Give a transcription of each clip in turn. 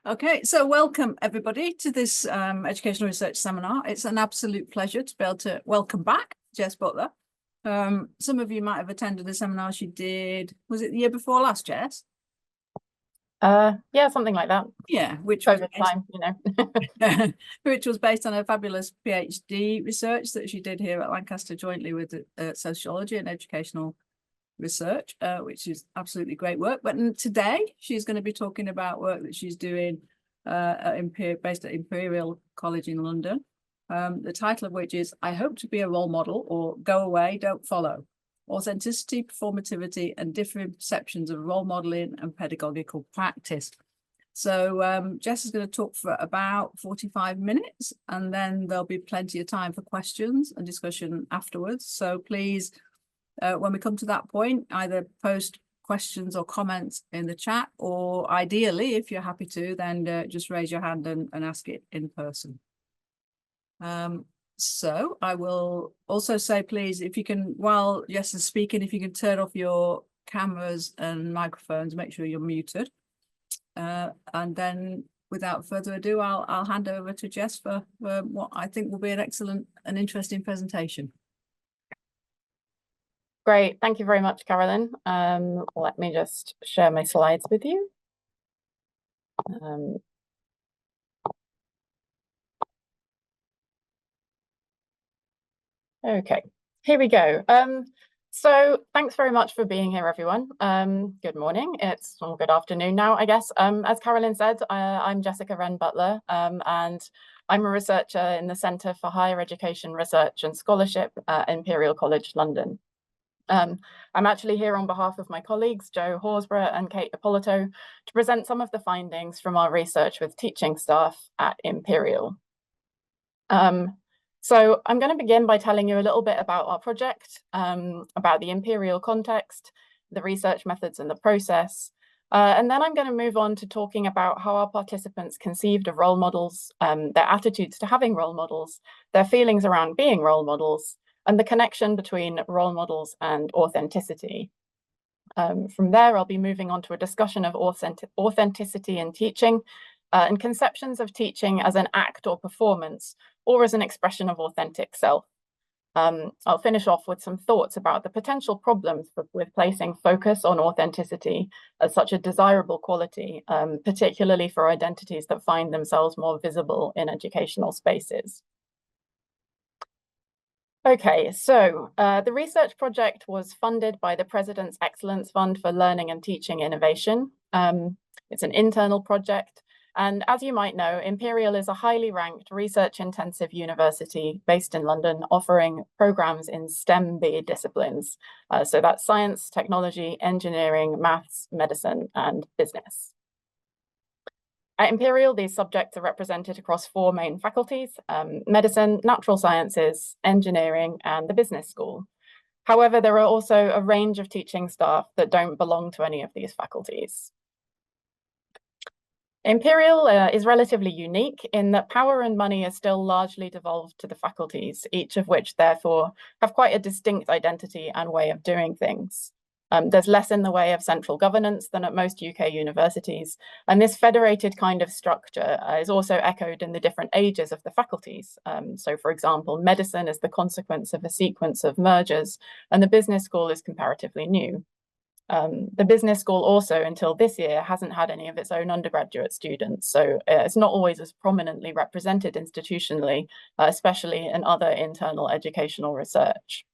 Okay, so welcome everybody to this educational research seminar. It's an absolute pleasure to be able to welcome back Jess Butler. Some of you might have attended the seminar she did, was it the year before last, Jess? Yeah, something like that. Yeah, which COVID time, you know. which was based on a fabulous PhD research that she did here at Lancaster jointly with sociology and educational research, which is absolutely great work. But today she's going to be talking about work that she's doing based at Imperial College in London. The title of which is I Hope to Be a Role Model, or Go Away, Don't Follow. Authenticity, performativity and different perceptions of role modeling and pedagogical practice. So Jess is going to talk for about 45 minutes and then there'll be plenty of time for questions and discussion afterwards. So please, when we come to that point, either post questions or comments in the chat, or ideally, if you're happy to, then just raise your hand and ask it in person. So I will also say, please, if you can, while Jess is speaking, if you can turn off your cameras and microphones, make sure you're muted. And then without further ado, I'll hand over to Jess for what I think will be an excellent and interesting presentation. Great, thank you very much, Carolyn. Let me just share my slides with you. Okay, here we go. So thanks very much for being here, everyone. Good morning, or good afternoon now, I guess. As Carolyn said, I'm Jessica Wren Butler, and I'm a researcher in the Centre for Higher Education Research and Scholarship at Imperial College London. I'm actually here on behalf of my colleagues, Jo Horsburgh and Kate Ippolito, to present some of the findings from our research with teaching staff at Imperial. So I'm going to begin by telling you a little bit about our project, about the Imperial context, the research methods and the process. And then I'm going to move on to talking about how our participants conceived of role models, their attitudes to having role models, their feelings around being role models, and the connection between role models and authenticity. From there, I'll be moving on to a discussion of authenticity in teaching, and conceptions of teaching as an act or performance, or as an expression of authentic self. I'll finish off with some thoughts about the potential problems with placing focus on authenticity as such a desirable quality, particularly for identities that find themselves more visible in educational spaces. Okay, so the research project was funded by the President's Excellence Fund for Learning and Teaching Innovation. It's an internal project. And as you might know, Imperial is a highly ranked research-intensive university based in London, offering programs in STEMB disciplines. So that's science, technology, engineering, maths, medicine, and business. At Imperial, these subjects are represented across 4 main faculties: medicine, natural sciences, engineering, and the business school. However, there are also a range of teaching staff that don't belong to any of these faculties. Imperial is relatively unique in that power and money are still largely devolved to the faculties, each of which therefore have quite a distinct identity and way of doing things. There's less in the way of central governance than at most UK universities, and this federated kind of structure is also echoed in the different ages of the faculties. So for example, medicine is the consequence of a sequence of mergers, and the business school is comparatively new. The business school also, until this year, hasn't had any of its own undergraduate students, so it's not always as prominently represented institutionally, especially in other internal educational research.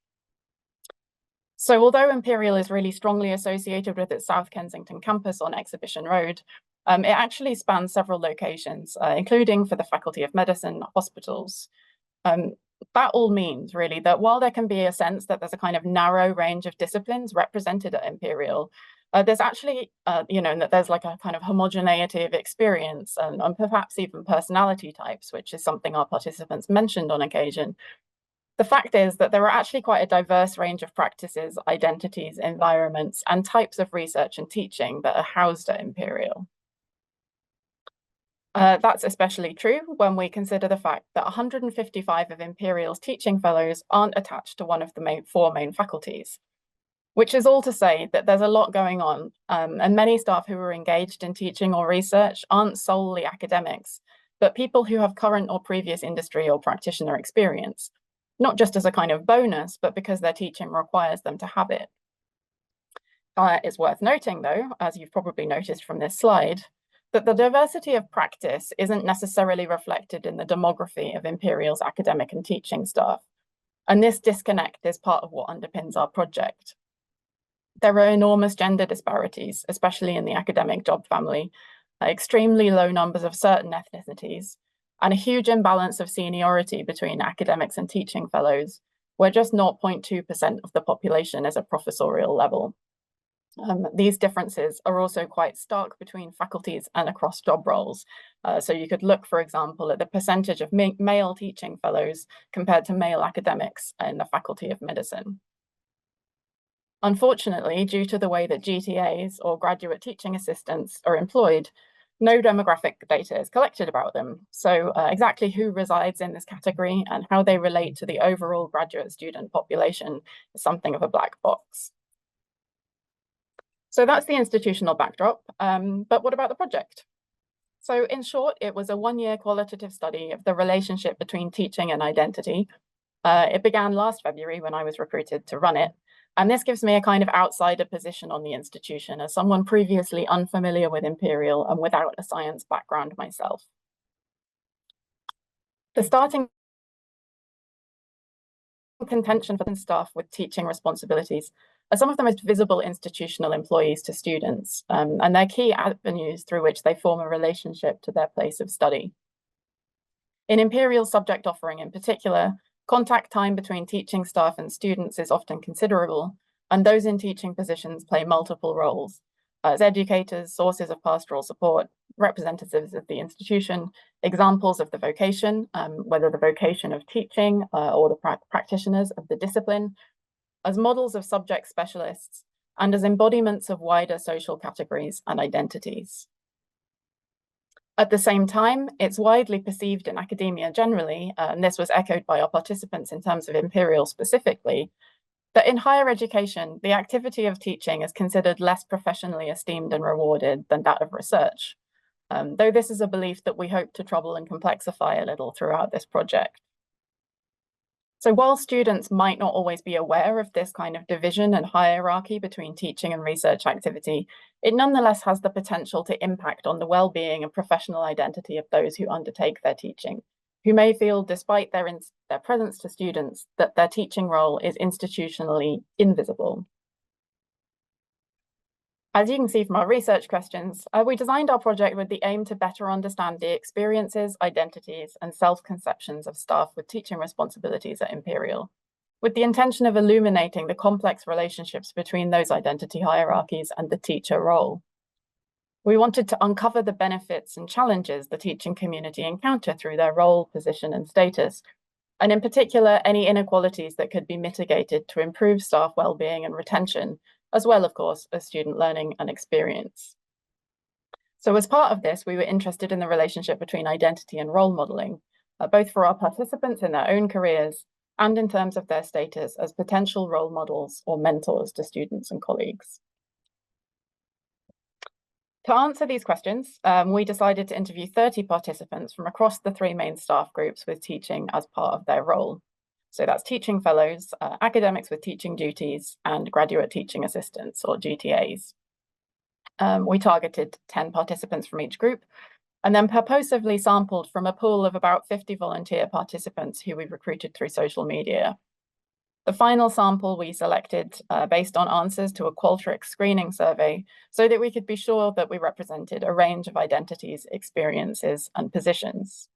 So although Imperial is really strongly associated with its South Kensington campus on Exhibition Road, it actually spans several locations, including for the Faculty of Medicine, hospitals. That all means really that while there can be a sense that there's a kind of narrow range of disciplines represented at Imperial, there's actually, that there's like a kind of homogeneity of experience and perhaps even personality types, which is something our participants mentioned on occasion. The fact is that there are actually quite a diverse range of practices, identities, environments, and types of research and teaching that are housed at Imperial. That's especially true when we consider the fact that 155 of Imperial's teaching fellows aren't attached to one of the 4 main faculties. which is all to say that there's a lot going on, and many staff who are engaged in teaching or research aren't solely academics, but people who have current or previous industry or practitioner experience, not just as a kind of bonus, but because their teaching requires them to have it. It's worth noting, though, as you've probably noticed from this slide, that the diversity of practice isn't necessarily reflected in the demography of Imperial's academic and teaching staff. And this disconnect is part of what underpins our project. There are enormous gender disparities, especially in the academic job family, extremely low numbers of certain ethnicities, and a huge imbalance of seniority between academics and teaching fellows, where just 0.2% of the population is at professorial level. These differences are also quite stark between faculties and across job roles. So you could look, for example, at the percentage of male teaching fellows compared to male academics in the Faculty of Medicine. Unfortunately, due to the way that GTAs, or graduate teaching assistants, are employed, no demographic data is collected about them. So exactly who resides in this category and how they relate to the overall graduate student population is something of a black box. So that's the institutional backdrop, but what about the project? So in short, it was a one-year qualitative study of the relationship between teaching and identity. It began last February when I was recruited to run it, and this gives me a kind of outsider position on the institution as someone previously unfamiliar with Imperial and without a science background myself. The starting contention for staff with teaching responsibilities are some of the most visible institutional employees to students, and they're key avenues through which they form a relationship to their place of study. In Imperial subject offering in particular, contact time between teaching staff and students is often considerable, and those in teaching positions play multiple roles as educators, sources of pastoral support, representatives of the institution, examples of the vocation, whether the vocation of teaching or the practitioners of the discipline, as models of subject specialists, and as embodiments of wider social categories and identities. At the same time, it's widely perceived in academia generally, and this was echoed by our participants in terms of Imperial specifically, that in higher education, the activity of teaching is considered less professionally esteemed and rewarded than that of research, though this is a belief that we hope to trouble and complexify a little throughout this project. So while students might not always be aware of this kind of division and hierarchy between teaching and research activity, it nonetheless has the potential to impact on the well-being and professional identity of those who undertake their teaching, who may feel, despite their presence to students, that their teaching role is institutionally invisible. As you can see from our research questions, we designed our project with the aim to better understand the experiences, identities, and self-conceptions of staff with teaching responsibilities at Imperial, with the intention of illuminating the complex relationships between those identity hierarchies and the teacher role. We wanted to uncover the benefits and challenges the teaching community encounter through their role, position, and status, and in particular, any inequalities that could be mitigated to improve staff well-being and retention, as well, of course, as student learning and experience. So as part of this, we were interested in the relationship between identity and role modeling, both for our participants in their own careers and in terms of their status as potential role models or mentors to students and colleagues. To answer these questions, we decided to interview 30 participants from across the 3 main staff groups with teaching as part of their role. So that's teaching fellows, academics with teaching duties, and graduate teaching assistants, or GTAs. We targeted 10 participants from each group, and then purposively sampled from a pool of about 50 volunteer participants who we recruited through social media. The final sample we selected based on answers to a Qualtrics screening survey so that we could be sure that we represented a range of identities, experiences, and positions.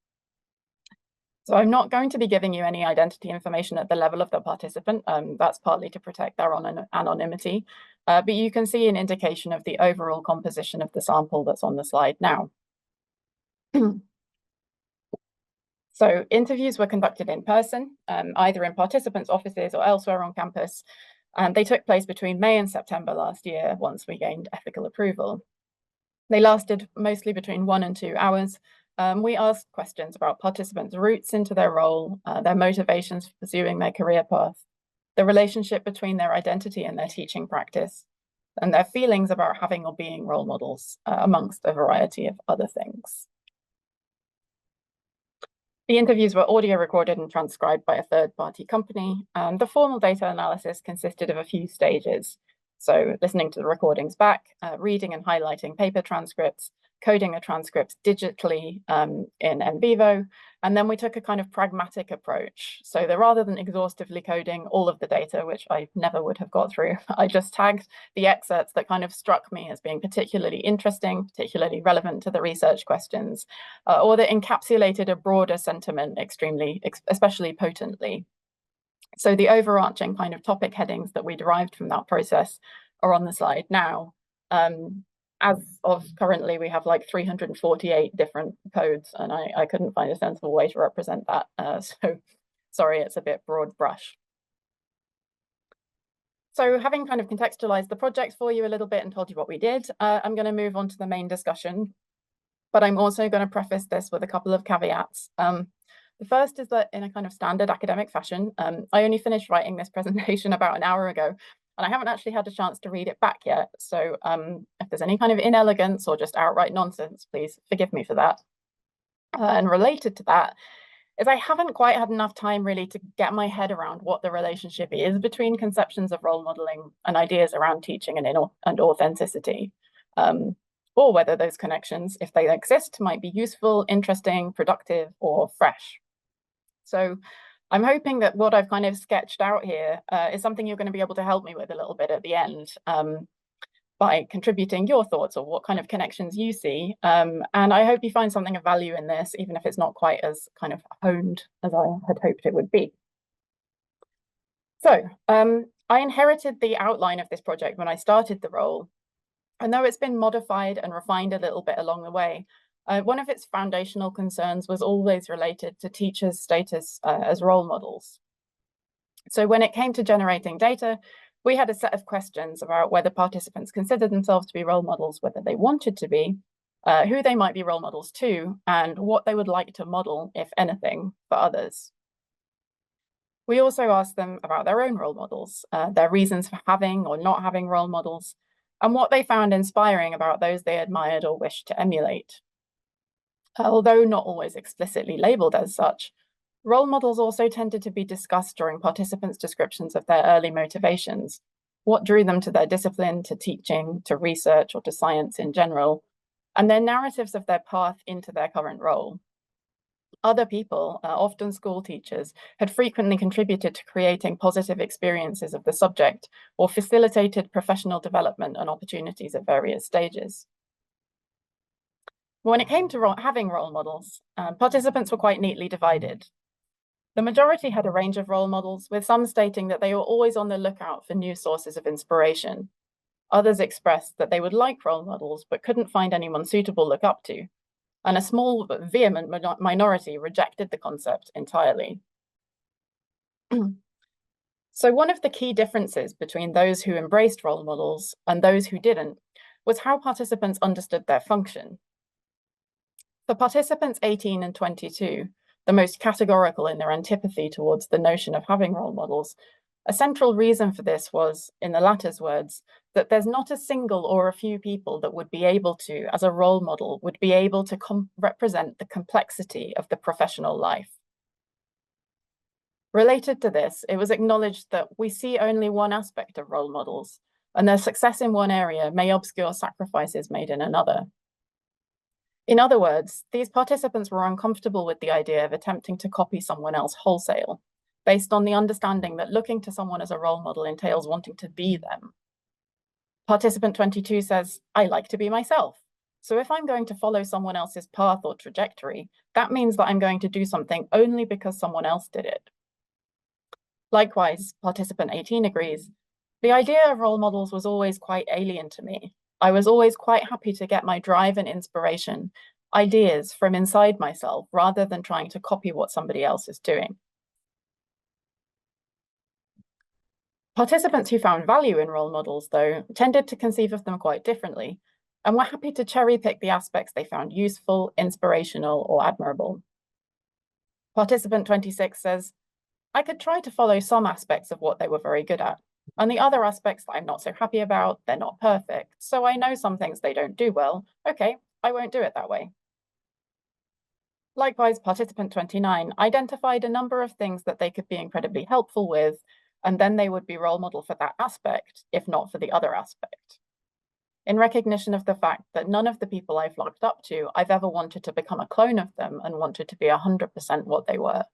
So I'm not going to be giving you any identity information at the level of the participant. That's partly to protect their anonymity, but you can see an indication of the overall composition of the sample that's on the slide now. So interviews were conducted in person, either in participants' offices or elsewhere on campus, and they took place between May and September last year once we gained ethical approval. They lasted mostly between 1 and 2 hours. We asked questions about participants' routes into their role, their motivations for pursuing their career path, the relationship between their identity and their teaching practice, and their feelings about having or being role models, amongst a variety of other things. The interviews were audio recorded and transcribed by a third-party company, and the formal data analysis consisted of a few stages. So listening to the recordings back, reading and highlighting paper transcripts, coding the transcripts digitally in NBivo, and then we took a kind of pragmatic approach. So that rather than exhaustively coding all of the data, which I never would have got through, I just tagged the excerpts that kind of struck me as being particularly interesting, particularly relevant to the research questions, or that encapsulated a broader sentiment especially potently. So the overarching kind of topic headings that we derived from that process are on the slide now. As of currently, we have like 348 different codes, and I couldn't find a sensible way to represent that. So sorry, it's a bit broad brush. So having kind of contextualized the project for you a little bit and told you what we did, I'm going to move on to the main discussion. But I'm also going to preface this with a couple of caveats. The first is that in a kind of standard academic fashion, I only finished writing this presentation about an hour ago, and I haven't actually had a chance to read it back yet. So if there's any kind of inelegance or just outright nonsense, please forgive me for that. And related to that is I haven't quite had enough time really to get my head around what the relationship is between conceptions of role modeling and ideas around teaching and authenticity. Or whether those connections, if they exist, might be useful, interesting, productive, or fresh. So I'm hoping that what I've kind of sketched out here is something you're going to be able to help me with a little bit at the end by contributing your thoughts or what kind of connections you see. And I hope you find something of value in this, even if it's not quite as kind of honed as I had hoped it would be. So I inherited the outline of this project when I started the role. And though it's been modified and refined a little bit along the way, one of its foundational concerns was always related to teachers' status as role models. So when it came to generating data, we had a set of questions about whether participants considered themselves to be role models, whether they wanted to be, who they might be role models to, and what they would like to model, if anything, for others. We also asked them about their own role models, their reasons for having or not having role models, and what they found inspiring about those they admired or wished to emulate. Although not always explicitly labeled as such, role models also tended to be discussed during participants' descriptions of their early motivations, what drew them to their discipline, to teaching, to research, or to science in general, and their narratives of their path into their current role. Other people, often school teachers, had frequently contributed to creating positive experiences of the subject or facilitated professional development and opportunities at various stages. When it came to having role models, participants were quite neatly divided. The majority had a range of role models, with some stating that they were always on the lookout for new sources of inspiration. Others expressed that they would like role models, but couldn't find anyone suitable to look up to. And a small but vehement minority rejected the concept entirely. So one of the key differences between those who embraced role models and those who didn't was how participants understood their function. For participants 18 and 22, the most categorical in their antipathy towards the notion of having role models, a central reason for this was, in the latter's words, that there's not a single or a few people that would be able to, as a role model, would be able to represent the complexity of the professional life. Related to this, it was acknowledged that we see only one aspect of role models, and their success in one area may obscure sacrifices made in another. In other words, these participants were uncomfortable with the idea of attempting to copy someone else wholesale, based on the understanding that looking to someone as a role model entails wanting to be them. Participant 22 says, I like to be myself. So if I'm going to follow someone else's path or trajectory, that means that I'm going to do something only because someone else did it. Likewise, participant 18 agrees, the idea of role models was always quite alien to me. I was always quite happy to get my drive and inspiration, ideas from inside myself, rather than trying to copy what somebody else is doing. Participants who found value in role models, though, tended to conceive of them quite differently, and were happy to cherry pick the aspects they found useful, inspirational, or admirable. Participant 26 says, I could try to follow some aspects of what they were very good at, and the other aspects that I'm not so happy about, they're not perfect. So I know some things they don't do well. Okay, I won't do it that way. Likewise, participant 29 identified a number of things that they could be incredibly helpful with, and then they would be role model for that aspect, if not for the other aspect. In recognition of the fact that none of the people I've looked up to, I've ever wanted to become a clone of them and wanted to be 100% what they were.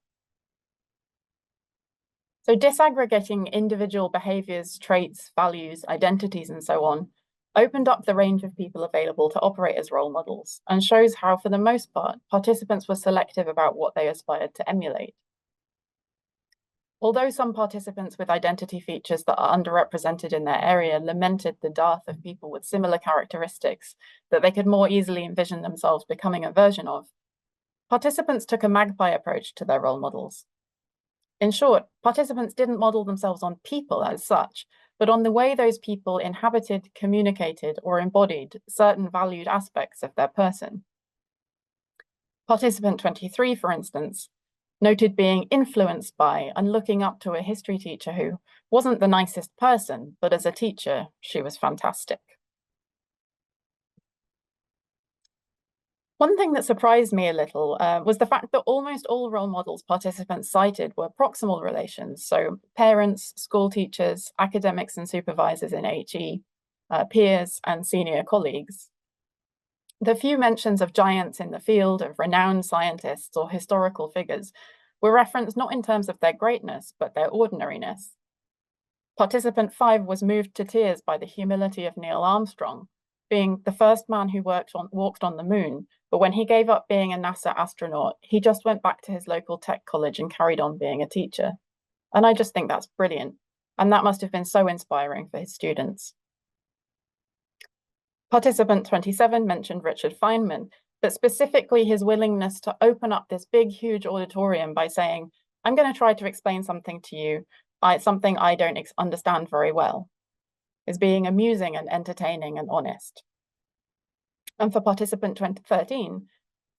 So disaggregating individual behaviors, traits, values, identities, and so on, opened up the range of people available to operate as role models and shows how, for the most part, participants were selective about what they aspired to emulate. Although some participants with identity features that are underrepresented in their area lamented the dearth of people with similar characteristics that they could more easily envision themselves becoming a version of, participants took a magpie approach to their role models. In short, participants didn't model themselves on people as such, but on the way those people inhabited, communicated, or embodied certain valued aspects of their person. Participant 23, for instance, noted being influenced by and looking up to a history teacher who wasn't the nicest person, but as a teacher, she was fantastic. One thing that surprised me a little was the fact that almost all role models participants cited were proximal relations, so parents, school teachers, academics and supervisors in HE, peers and senior colleagues. The few mentions of giants in the field, of renowned scientists or historical figures, were referenced not in terms of their greatness, but their ordinariness. Participant 5 was moved to tears by the humility of Neil Armstrong, being the first man who walked on the moon, but when he gave up being a NASA astronaut, he just went back to his local tech college and carried on being a teacher. And I just think that's brilliant. And that must have been so inspiring for his students. Participant 27 mentioned Richard Feynman, but specifically his willingness to open up this big, huge auditorium by saying, I'm going to try to explain something to you, something I don't understand very well, is being amusing and entertaining and honest. And for participant 13,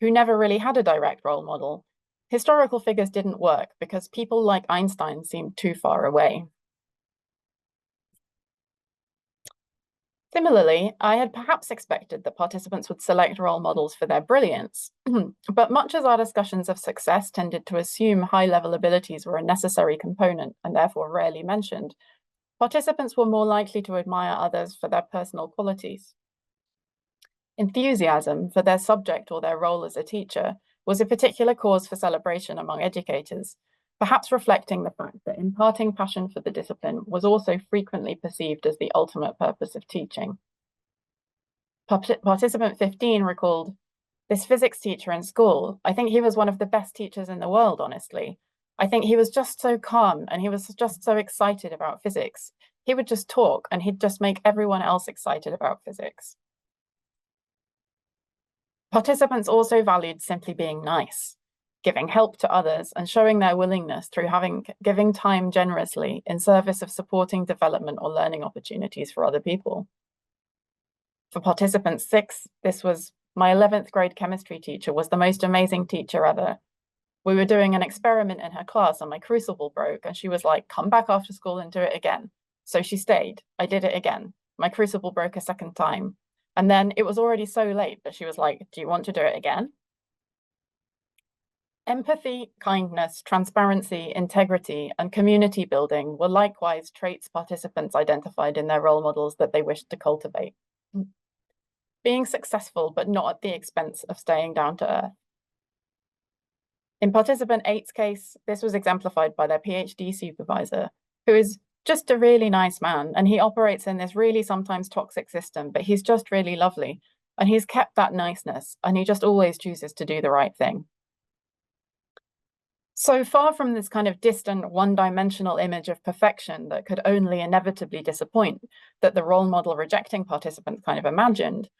who never really had a direct role model, historical figures didn't work because people like Einstein seemed too far away. Similarly, I had perhaps expected that participants would select role models for their brilliance, but much as our discussions of success tended to assume high-level abilities were a necessary component and therefore rarely mentioned, participants were more likely to admire others for their personal qualities. Enthusiasm for their subject or their role as a teacher was a particular cause for celebration among educators, perhaps reflecting the fact that imparting passion for the discipline was also frequently perceived as the ultimate purpose of teaching. Participant 15 recalled, this physics teacher in school, I think he was one of the best teachers in the world, honestly. I think he was just so calm and he was just so excited about physics. He would just talk and he'd just make everyone else excited about physics. Participants also valued simply being nice, giving help to others and showing their willingness through giving time generously in service of supporting development or learning opportunities for other people. For participant 6, this was my 11th grade chemistry teacher was the most amazing teacher ever. We were doing an experiment in her class and my crucible broke and she was like, come back after school and do it again. So she stayed. I did it again. My crucible broke a second time. And then it was already so late that she was like, do you want to do it again? Empathy, kindness, transparency, integrity, and community building were likewise traits participants identified in their role models that they wished to cultivate. Being successful, but not at the expense of staying down to earth. In participant 8's case, this was exemplified by their PhD supervisor, who is just a really nice man, and he operates in this really sometimes toxic system, but he's just really lovely, and he's kept that niceness, and he just always chooses to do the right thing. So far from this kind of distant, one-dimensional image of perfection that could only inevitably disappoint, that the role model rejecting participants kind of imagined,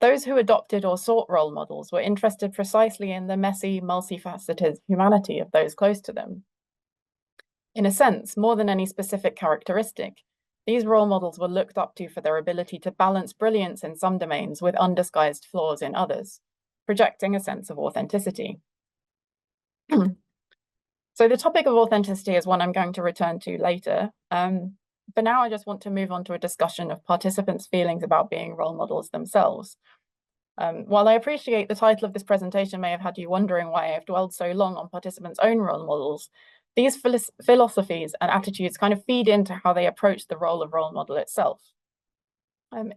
those who adopted or sought role models were interested precisely in the messy, multifaceted humanity of those close to them. In a sense, more than any specific characteristic, these role models were looked up to for their ability to balance brilliance in some domains with undisguised flaws in others, projecting a sense of authenticity. So the topic of authenticity is one I'm going to return to later. For now, I just want to move on to a discussion of participants' feelings about being role models themselves. While I appreciate the title of this presentation may have had you wondering why I've dwelled so long on participants' own role models, these philosophies and attitudes kind of feed into how they approach the role of role model itself.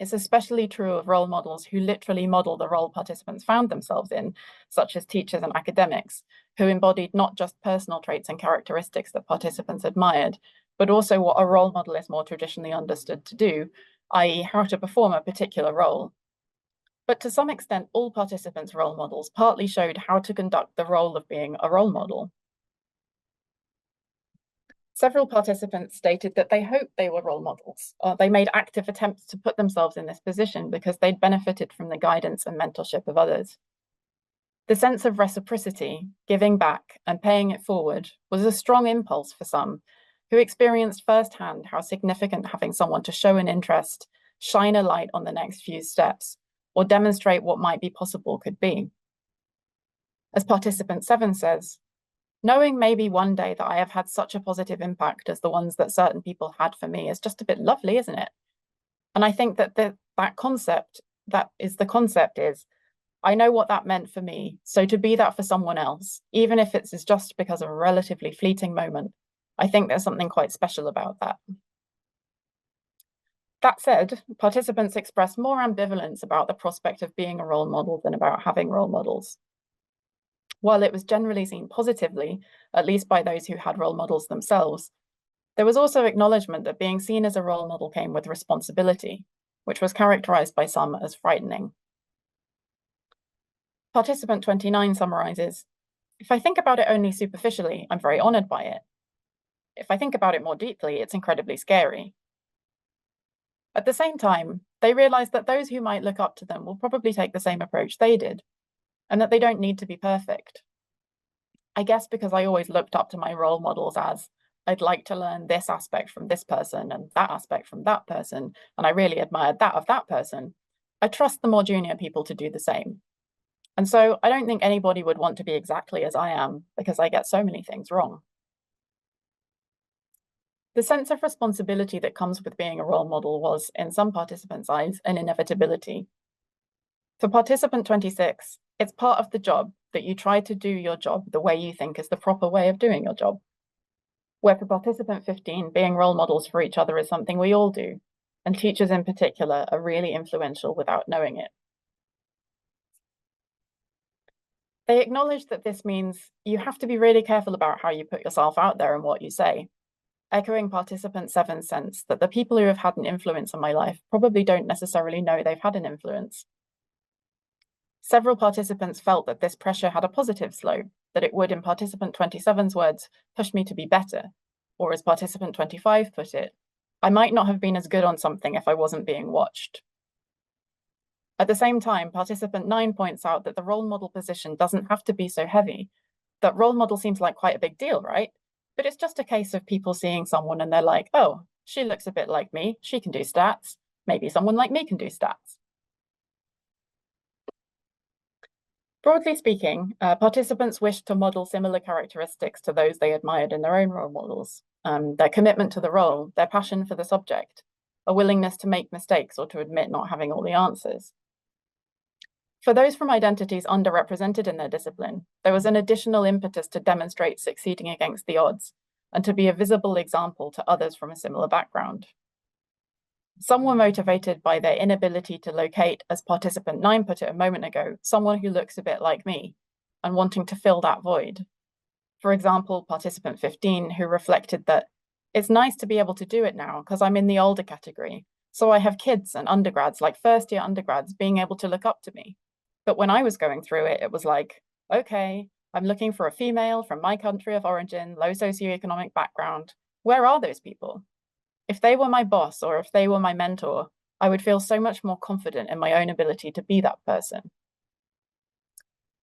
It's especially true of role models who literally model the role participants found themselves in, such as teachers and academics, who embodied not just personal traits and characteristics that participants admired, but also what a role model is more traditionally understood to do, i.e. how to perform a particular role. But to some extent, all participants' role models partly showed how to conduct the role of being a role model. Several participants stated that they hoped they were role models, or they made active attempts to put themselves in this position because they'd benefited from the guidance and mentorship of others. The sense of reciprocity, giving back, and paying it forward was a strong impulse for some, who experienced firsthand how significant having someone to show an interest, shine a light on the next few steps, or demonstrate what might be possible could be. As participant 7 says, knowing maybe one day that I have had such a positive impact as the ones that certain people had for me is just a bit lovely, isn't it? And I think that the concept is, I know what that meant for me, so to be that for someone else, even if it's just because of a relatively fleeting moment, I think there's something quite special about that. That said, participants express more ambivalence about the prospect of being a role model than about having role models. While it was generally seen positively, at least by those who had role models themselves, there was also acknowledgement that being seen as a role model came with responsibility, which was characterized by some as frightening. Participant 29 summarizes, if I think about it only superficially, I'm very honored by it. If I think about it more deeply, it's incredibly scary. At the same time, they realize that those who might look up to them will probably take the same approach they did, and that they don't need to be perfect. I guess because I always looked up to my role models as, I'd like to learn this aspect from this person and that aspect from that person, and I really admired that of that person, I trust the more junior people to do the same. And so I don't think anybody would want to be exactly as I am because I get so many things wrong. The sense of responsibility that comes with being a role model was, in some participants' eyes, an inevitability. For participant 26, it's part of the job that you try to do your job the way you think is the proper way of doing your job. Where for participant 15, being role models for each other is something we all do, and teachers in particular are really influential without knowing it. They acknowledge that this means you have to be really careful about how you put yourself out there and what you say, echoing participant 7's sense that the people who have had an influence on my life probably don't necessarily know they've had an influence. Several participants felt that this pressure had a positive slope, that it would, in participant 27's words, push me to be better, or as participant 25 put it, I might not have been as good on something if I wasn't being watched. At the same time, participant 9 points out that the role model position doesn't have to be so heavy, that role model seems like quite a big deal, right? But it's just a case of people seeing someone and they're like, oh, she looks a bit like me, she can do stats, maybe someone like me can do stats. Broadly speaking, participants wished to model similar characteristics to those they admired in their own role models, their commitment to the role, their passion for the subject, a willingness to make mistakes or to admit not having all the answers. For those from identities underrepresented in their discipline, there was an additional impetus to demonstrate succeeding against the odds and to be a visible example to others from a similar background. Some were motivated by their inability to locate, as participant 9 put it a moment ago, someone who looks a bit like me, and wanting to fill that void. For example, participant 15, who reflected that it's nice to be able to do it now because I'm in the older category, so I have kids and undergrads, like first-year undergrads, being able to look up to me. But when I was going through it, it was like, okay, I'm looking for a female from my country of origin, low socioeconomic background. Where are those people? If they were my boss or if they were my mentor, I would feel so much more confident in my own ability to be that person.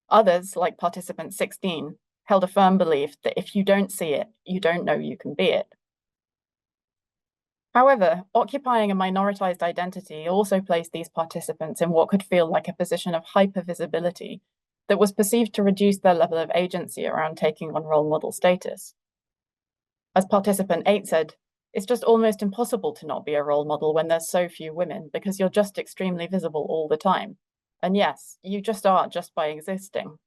Others, like participant 16, held a firm belief that if you don't see it, you don't know you can be it. However, occupying a minoritized identity also placed these participants in what could feel like a position of hypervisibility, that was perceived to reduce their level of agency around taking on role model status. As participant 8 said, it's just almost impossible to not be a role model when there's so few women because you're just extremely visible all the time. And yes, you just are just by existing.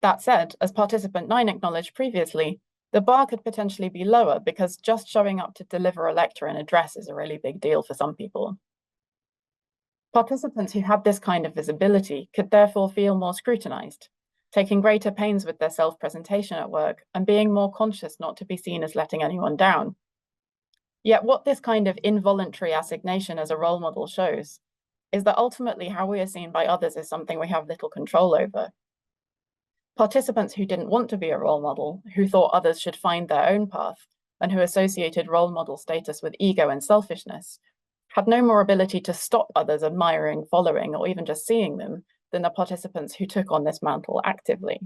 That said, as participant 9 acknowledged previously, the bar could potentially be lower because just showing up to deliver a lecture and address is a really big deal for some people. Participants who had this kind of visibility could therefore feel more scrutinized, taking greater pains with their self-presentation at work and being more conscious not to be seen as letting anyone down. Yet what this kind of involuntary assignation as a role model shows is that ultimately how we are seen by others is something we have little control over. Participants who didn't want to be a role model, who thought others should find their own path, and who associated role model status with ego and selfishness, had no more ability to stop others admiring, following, or even just seeing them than the participants who took on this mantle actively.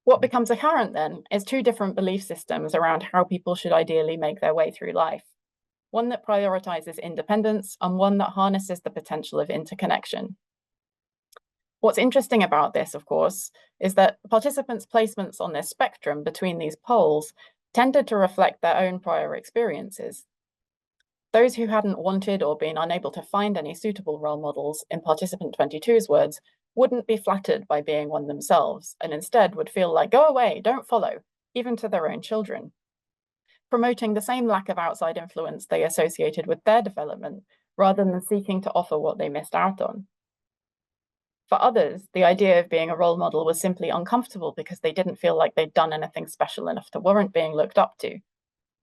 What becomes apparent then is two different belief systems around how people should ideally make their way through life. One that prioritizes independence and one that harnesses the potential of interconnection. What's interesting about this, of course, is that participants' placements on this spectrum between these poles tended to reflect their own prior experiences. Those who hadn't wanted or been unable to find any suitable role models, in participant 22's words, wouldn't be flattered by being one themselves, and instead would feel like, go away, don't follow, even to their own children, promoting the same lack of outside influence they associated with their development, rather than seeking to offer what they missed out on. For others, the idea of being a role model was simply uncomfortable because they didn't feel like they'd done anything special enough to warrant being looked up to,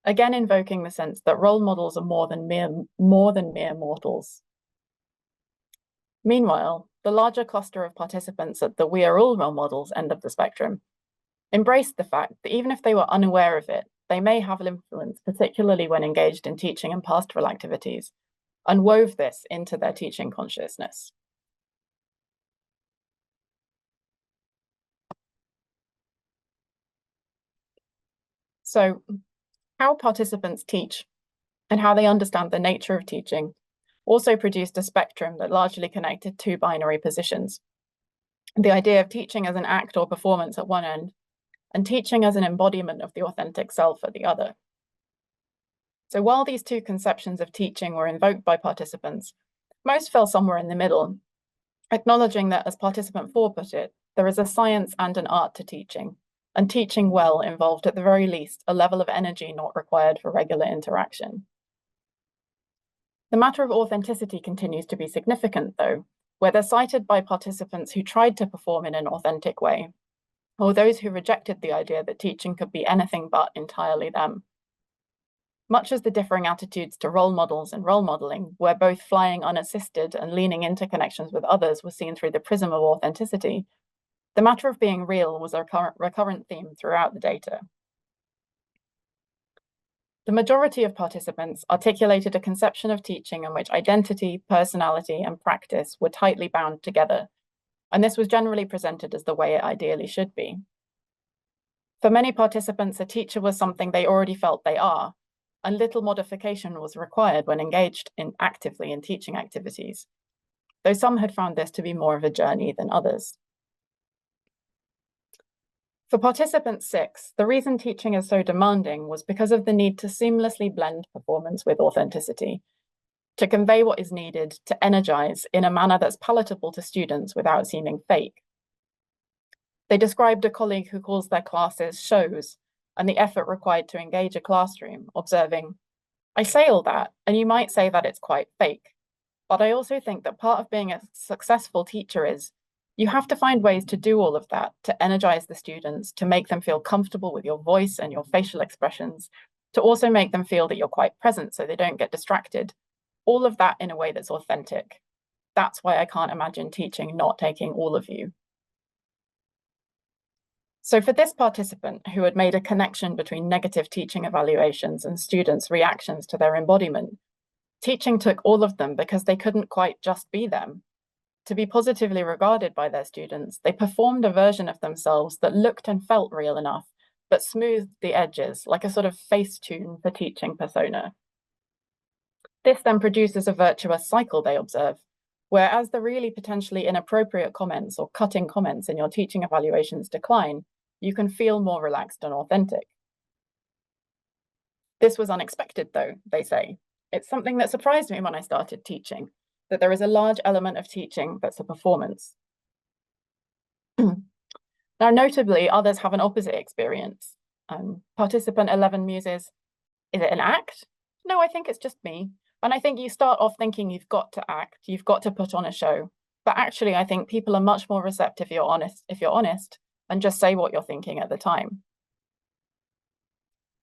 again invoking the sense that role models are more than mere mortals. Meanwhile, the larger cluster of participants at the we are all role models end of the spectrum embraced the fact that even if they were unaware of it, they may have influence, particularly when engaged in teaching and pastoral activities, and wove this into their teaching consciousness. So, how participants teach and how they understand the nature of teaching also produced a spectrum that largely connected two binary positions. The idea of teaching as an act or performance at one end, and teaching as an embodiment of the authentic self at the other. So while these two conceptions of teaching were invoked by participants, most fell somewhere in the middle, acknowledging that, as participant 4 put it, there is a science and an art to teaching, and teaching well involved at the very least a level of energy not required for regular interaction. The matter of authenticity continues to be significant, though, whether cited by participants who tried to perform in an authentic way, or those who rejected the idea that teaching could be anything but entirely them. Much as the differing attitudes to role models and role modeling, where both flying unassisted and leaning into connections with others was seen through the prism of authenticity, the matter of being real was a recurrent theme throughout the data. The majority of participants articulated a conception of teaching in which identity, personality, and practice were tightly bound together, and this was generally presented as the way it ideally should be. For many participants, a teacher was something they already felt they are, and little modification was required when engaged actively in teaching activities, though some had found this to be more of a journey than others. For participant 6, the reason teaching is so demanding was because of the need to seamlessly blend performance with authenticity, to convey what is needed to energize in a manner that's palatable to students without seeming fake. They described a colleague who calls their classes shows and the effort required to engage a classroom, observing, "I say all that, and you might say that it's quite fake, but I also think that part of being a successful teacher is you have to find ways to do all of that, to energize the students, to make them feel comfortable with your voice and your facial expressions, to also make them feel that you're quite present so they don't get distracted. All of that in a way that's authentic. That's why I can't imagine teaching not taking all of you." So for this participant who had made a connection between negative teaching evaluations and students' reactions to their embodiment, teaching took all of them because they couldn't quite just be them. To be positively regarded by their students, they performed a version of themselves that looked and felt real enough, but smoothed the edges, like a sort of face tune for teaching persona. This then produces a virtuous cycle, they observe, Whereas the really potentially inappropriate comments or cutting comments in your teaching evaluations decline, you can feel more relaxed and authentic. This was unexpected, though, they say. It's something that surprised me when I started teaching, that there is a large element of teaching that's a performance. Now, notably, others have an opposite experience. Participant 11 muses, is it an act? No, I think it's just me. And I think you start off thinking you've got to act, you've got to put on a show. But actually, I think people are much more receptive if you're honest, and just say what you're thinking at the time.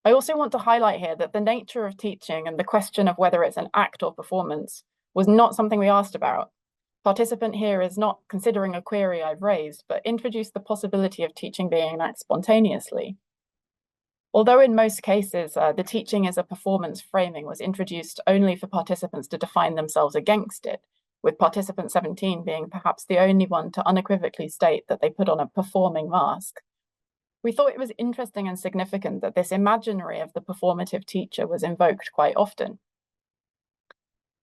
I also want to highlight here that the nature of teaching and the question of whether it's an act or performance was not something we asked about. Participant here is not considering a query I've raised, but introduced the possibility of teaching being an act spontaneously. Although in most cases, the teaching as a performance framing was introduced only for participants to define themselves against it, with participant 17 being perhaps the only one to unequivocally state that they put on a performing mask. We thought it was interesting and significant that this imaginary of the performative teacher was invoked quite often.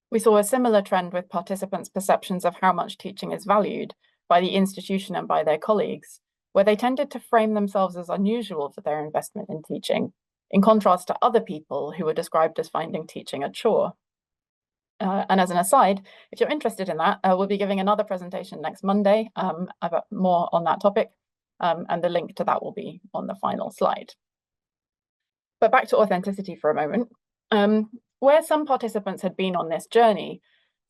We saw a similar trend with participants' perceptions of how much teaching is valued by the institution and by their colleagues, where they tended to frame themselves as unusual for their investment in teaching, in contrast to other people who were described as finding teaching a chore. And as an aside, if you're interested in that, we'll be giving another presentation next Monday about more on that topic. And the link to that will be on the final slide. But back to authenticity for a moment. Where some participants had been on this journey,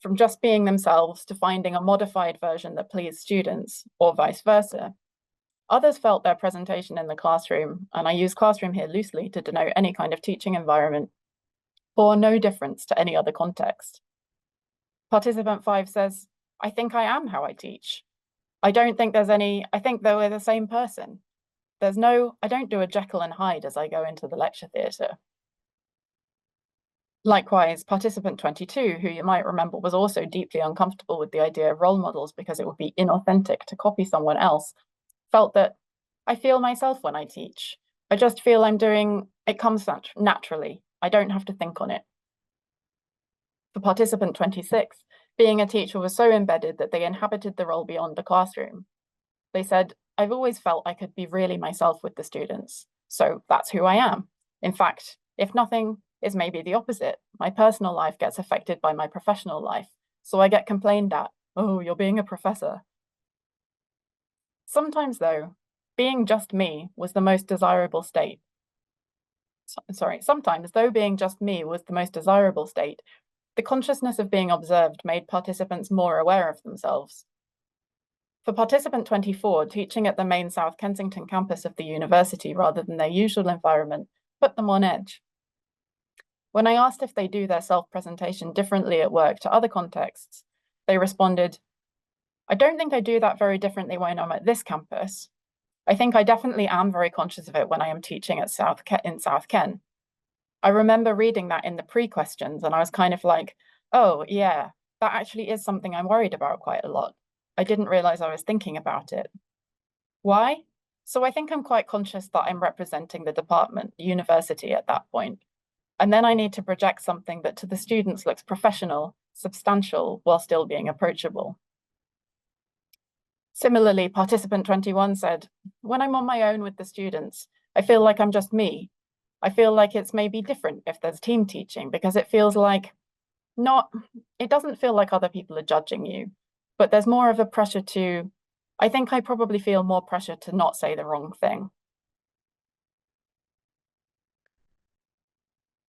from just being themselves to finding a modified version that pleased students, or vice versa, others felt their presentation in the classroom, and I use classroom here loosely to denote any kind of teaching environment, bore no difference to any other context. Participant 5 says, I think I am how I teach. I don't think there's any, I think that we're the same person. There's no, I don't do a Jekyll and Hyde as I go into the lecture theatre. Likewise, participant 22, who you might remember was also deeply uncomfortable with the idea of role models because it would be inauthentic to copy someone else, felt that I feel myself when I teach. I just feel I'm doing, it comes naturally. I don't have to think on it. For participant 26, being a teacher was so embedded that they inhabited the role beyond the classroom. They said, I've always felt I could be really myself with the students, so that's who I am. In fact, if nothing, is maybe the opposite. My personal life gets affected by my professional life, so I get complained at, oh, you're being a professor. Sometimes though, being just me was the most desirable state. Sometimes though being just me was the most desirable state, the consciousness of being observed made participants more aware of themselves. For participant 24, teaching at the main South Kensington campus of the university rather than their usual environment put them on edge. When I asked if they do their self-presentation differently at work to other contexts, they responded, I don't think I do that very differently when I'm at this campus. I think I definitely am very conscious of it when I am teaching at in South Ken. I remember reading that in the pre-questions and I was kind of like, oh yeah, that actually is something I'm worried about quite a lot. I didn't realize I was thinking about it. Why? So I think I'm quite conscious that I'm representing the department, the university at that point. And then I need to project something that to the students looks professional, substantial, while still being approachable. Similarly, participant 21 said, when I'm on my own with the students, I feel like I'm just me. I feel like it's maybe different if there's team teaching because it feels like it doesn't feel like other people are judging you, but there's more of a pressure to, I think I probably feel more pressure to not say the wrong thing.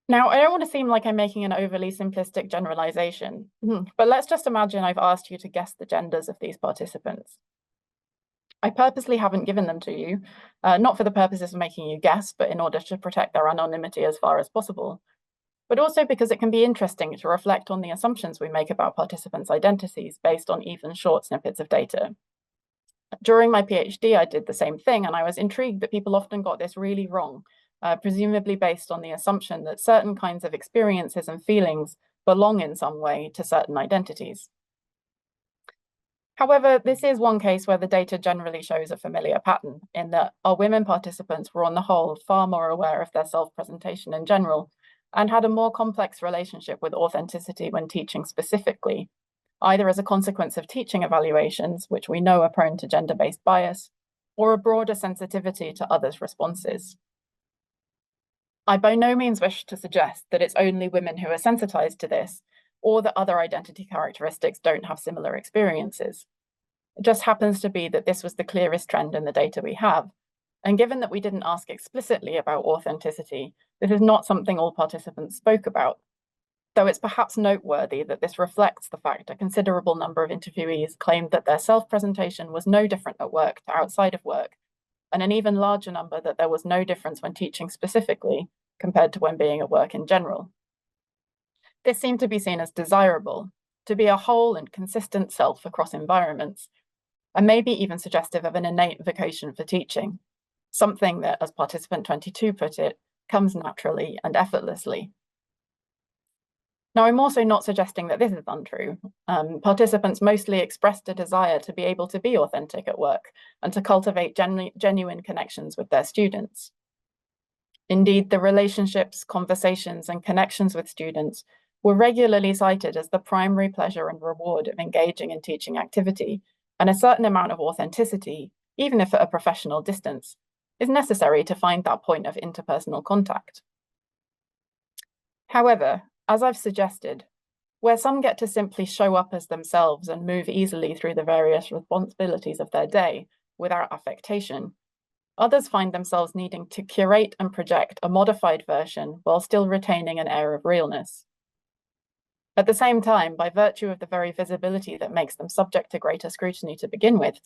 Now, I don't want to seem like I'm making an overly simplistic generalization, but let's just imagine I've asked you to guess the genders of these participants. I purposely haven't given them to you, not for the purposes of making you guess, but in order to protect their anonymity as far as possible, but also because it can be interesting to reflect on the assumptions we make about participants' identities based on even short snippets of data. During my PhD, I did the same thing, and I was intrigued that people often got this really wrong, presumably based on the assumption that certain kinds of experiences and feelings belong in some way to certain identities. However, this is one case where the data generally shows a familiar pattern in that our women participants were on the whole far more aware of their self-presentation in general and had a more complex relationship with authenticity when teaching specifically, either as a consequence of teaching evaluations, which we know are prone to gender-based bias, or a broader sensitivity to others' responses. I by no means wish to suggest that it's only women who are sensitized to this, or that other identity characteristics don't have similar experiences. It just happens to be that this was the clearest trend in the data we have. And given that we didn't ask explicitly about authenticity, this is not something all participants spoke about. Though it's perhaps noteworthy that this reflects the fact a considerable number of interviewees claimed that their self-presentation was no different at work to outside of work, and an even larger number that there was no difference when teaching specifically compared to when being at work in general. This seemed to be seen as desirable, to be a whole and consistent self across environments, and maybe even suggestive of an innate vocation for teaching, something that, as participant 22 put it, comes naturally and effortlessly. Now, I'm also not suggesting that this is untrue. Participants mostly expressed a desire to be able to be authentic at work and to cultivate genuine connections with their students. Indeed, the relationships, conversations, and connections with students were regularly cited as the primary pleasure and reward of engaging in teaching activity, and a certain amount of authenticity, even if at a professional distance, is necessary to find that point of interpersonal contact. However, as I've suggested, where some get to simply show up as themselves and move easily through the various responsibilities of their day without affectation, others find themselves needing to curate and project a modified version while still retaining an air of realness. At the same time, by virtue of the very visibility that makes them subject to greater scrutiny to begin with,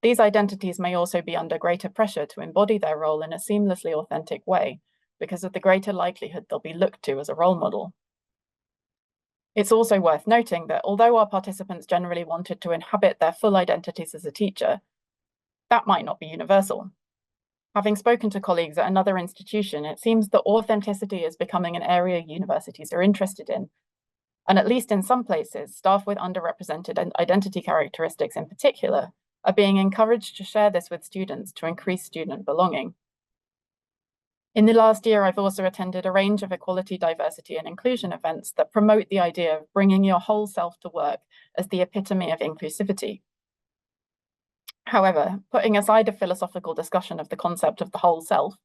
these identities may also be under greater pressure to embody their role in a seamlessly authentic way, because of the greater likelihood they'll be looked to as a role model. It's also worth noting that although our participants generally wanted to inhabit their full identities as a teacher, that might not be universal. Having spoken to colleagues at another institution, it seems that authenticity is becoming an area universities are interested in. And at least in some places, staff with underrepresented identity characteristics in particular are being encouraged to share this with students to increase student belonging. In the last year, I've also attended a range of equality, diversity, and inclusion events that promote the idea of bringing your whole self to work as the epitome of inclusivity. However, putting aside a philosophical discussion of the concept of the whole self,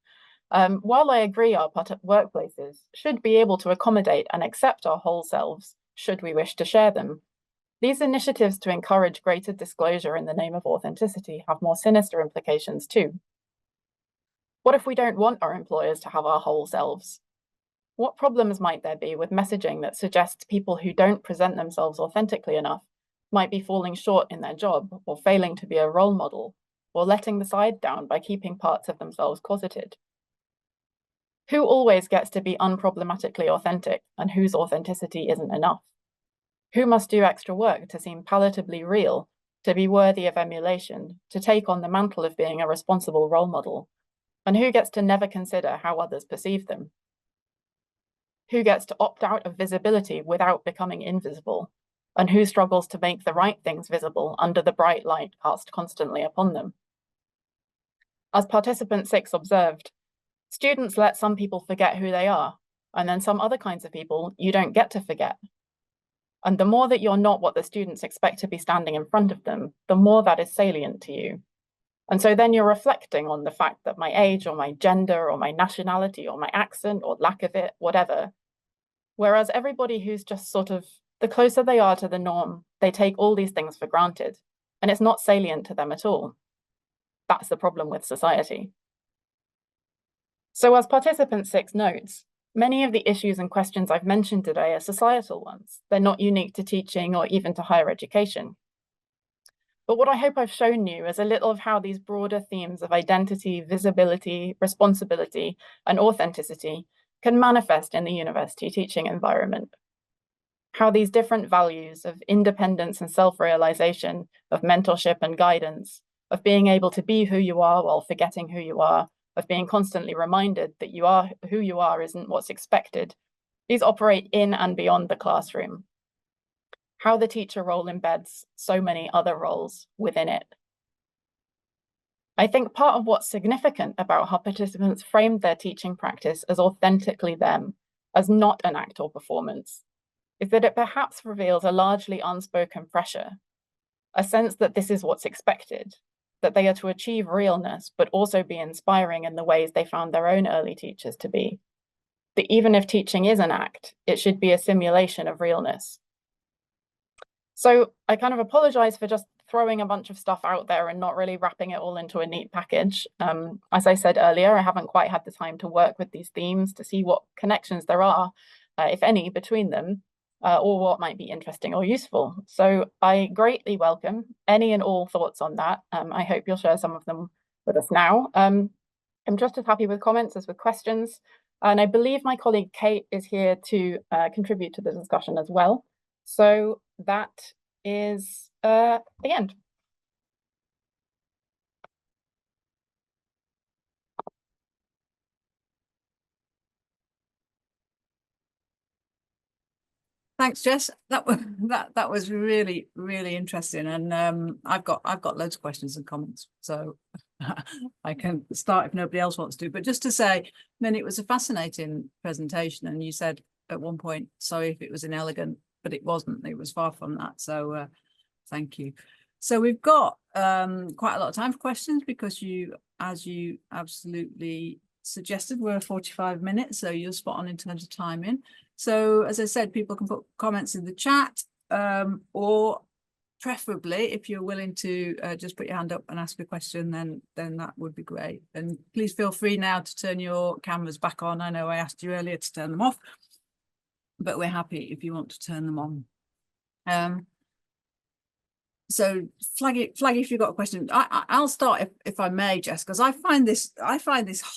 while I agree our workplaces should be able to accommodate and accept our whole selves, should we wish to share them, these initiatives to encourage greater disclosure in the name of authenticity have more sinister implications too. What if we don't want our employers to have our whole selves? What problems might there be with messaging that suggests people who don't present themselves authentically enough might be falling short in their job, or failing to be a role model, or letting the side down by keeping parts of themselves closeted? Who always gets to be unproblematically authentic, and whose authenticity isn't enough? Who must do extra work to seem palatably real, to be worthy of emulation, to take on the mantle of being a responsible role model? And who gets to never consider how others perceive them? Who gets to opt out of visibility without becoming invisible? And who struggles to make the right things visible under the bright light cast constantly upon them? As participant 6 observed, students let some people forget who they are, and then some other kinds of people you don't get to forget. And the more that you're not what the students expect to be standing in front of them, the more that is salient to you. And so then you're reflecting on the fact that my age or my gender or my nationality or my accent or lack of it, whatever. Whereas everybody who's just sort of, the closer they are to the norm, they take all these things for granted, and it's not salient to them at all. That's the problem with society. So as participant 6 notes, many of the issues and questions I've mentioned today are societal ones. They're not unique to teaching or even to higher education. But what I hope I've shown you is a little of how these broader themes of identity, visibility, responsibility, and authenticity can manifest in the university teaching environment. How these different values of independence and self-realization, of mentorship and guidance, of being able to be who you are while forgetting who you are, of being constantly reminded that you are who you are isn't what's expected, these operate in and beyond the classroom. How the teacher role embeds so many other roles within it. I think part of what's significant about how participants framed their teaching practice as authentically them, as not an act or performance, is that it perhaps reveals a largely unspoken pressure, a sense that this is what's expected, that they are to achieve realness, but also be inspiring in the ways they found their own early teachers to be. That even if teaching is an act, it should be a simulation of realness. So I kind of apologize for just throwing a bunch of stuff out there and not really wrapping it all into a neat package. As I said earlier, I haven't quite had the time to work with these themes to see what connections there are, if any, between them, or what might be interesting or useful. So I greatly welcome any and all thoughts on that. I hope you'll share some of them with us now. I'm just as happy with comments as with questions. And I believe my colleague Kate is here to contribute to the discussion as well. So that is the end. Thanks, Jess. That was really, really interesting, and I've got loads of questions and comments, so I can start if nobody else wants to. But just to say, I mean, it was a fascinating presentation, and you said at one point, sorry if it was inelegant, but it wasn't. It was far from that. So thank you. So we've got quite a lot of time for questions because as you absolutely suggested, we're 45 minutes, so you're spot on in terms of timing. So as I said, people can put comments in the chat, or preferably if you're willing to just put your hand up and ask a question, then that would be great. And please feel free now to turn your cameras back on. I know I asked you earlier to turn them off, but we're happy if you want to turn them on. So flag if you've got a question. I'll start if I may, Jess, because I find this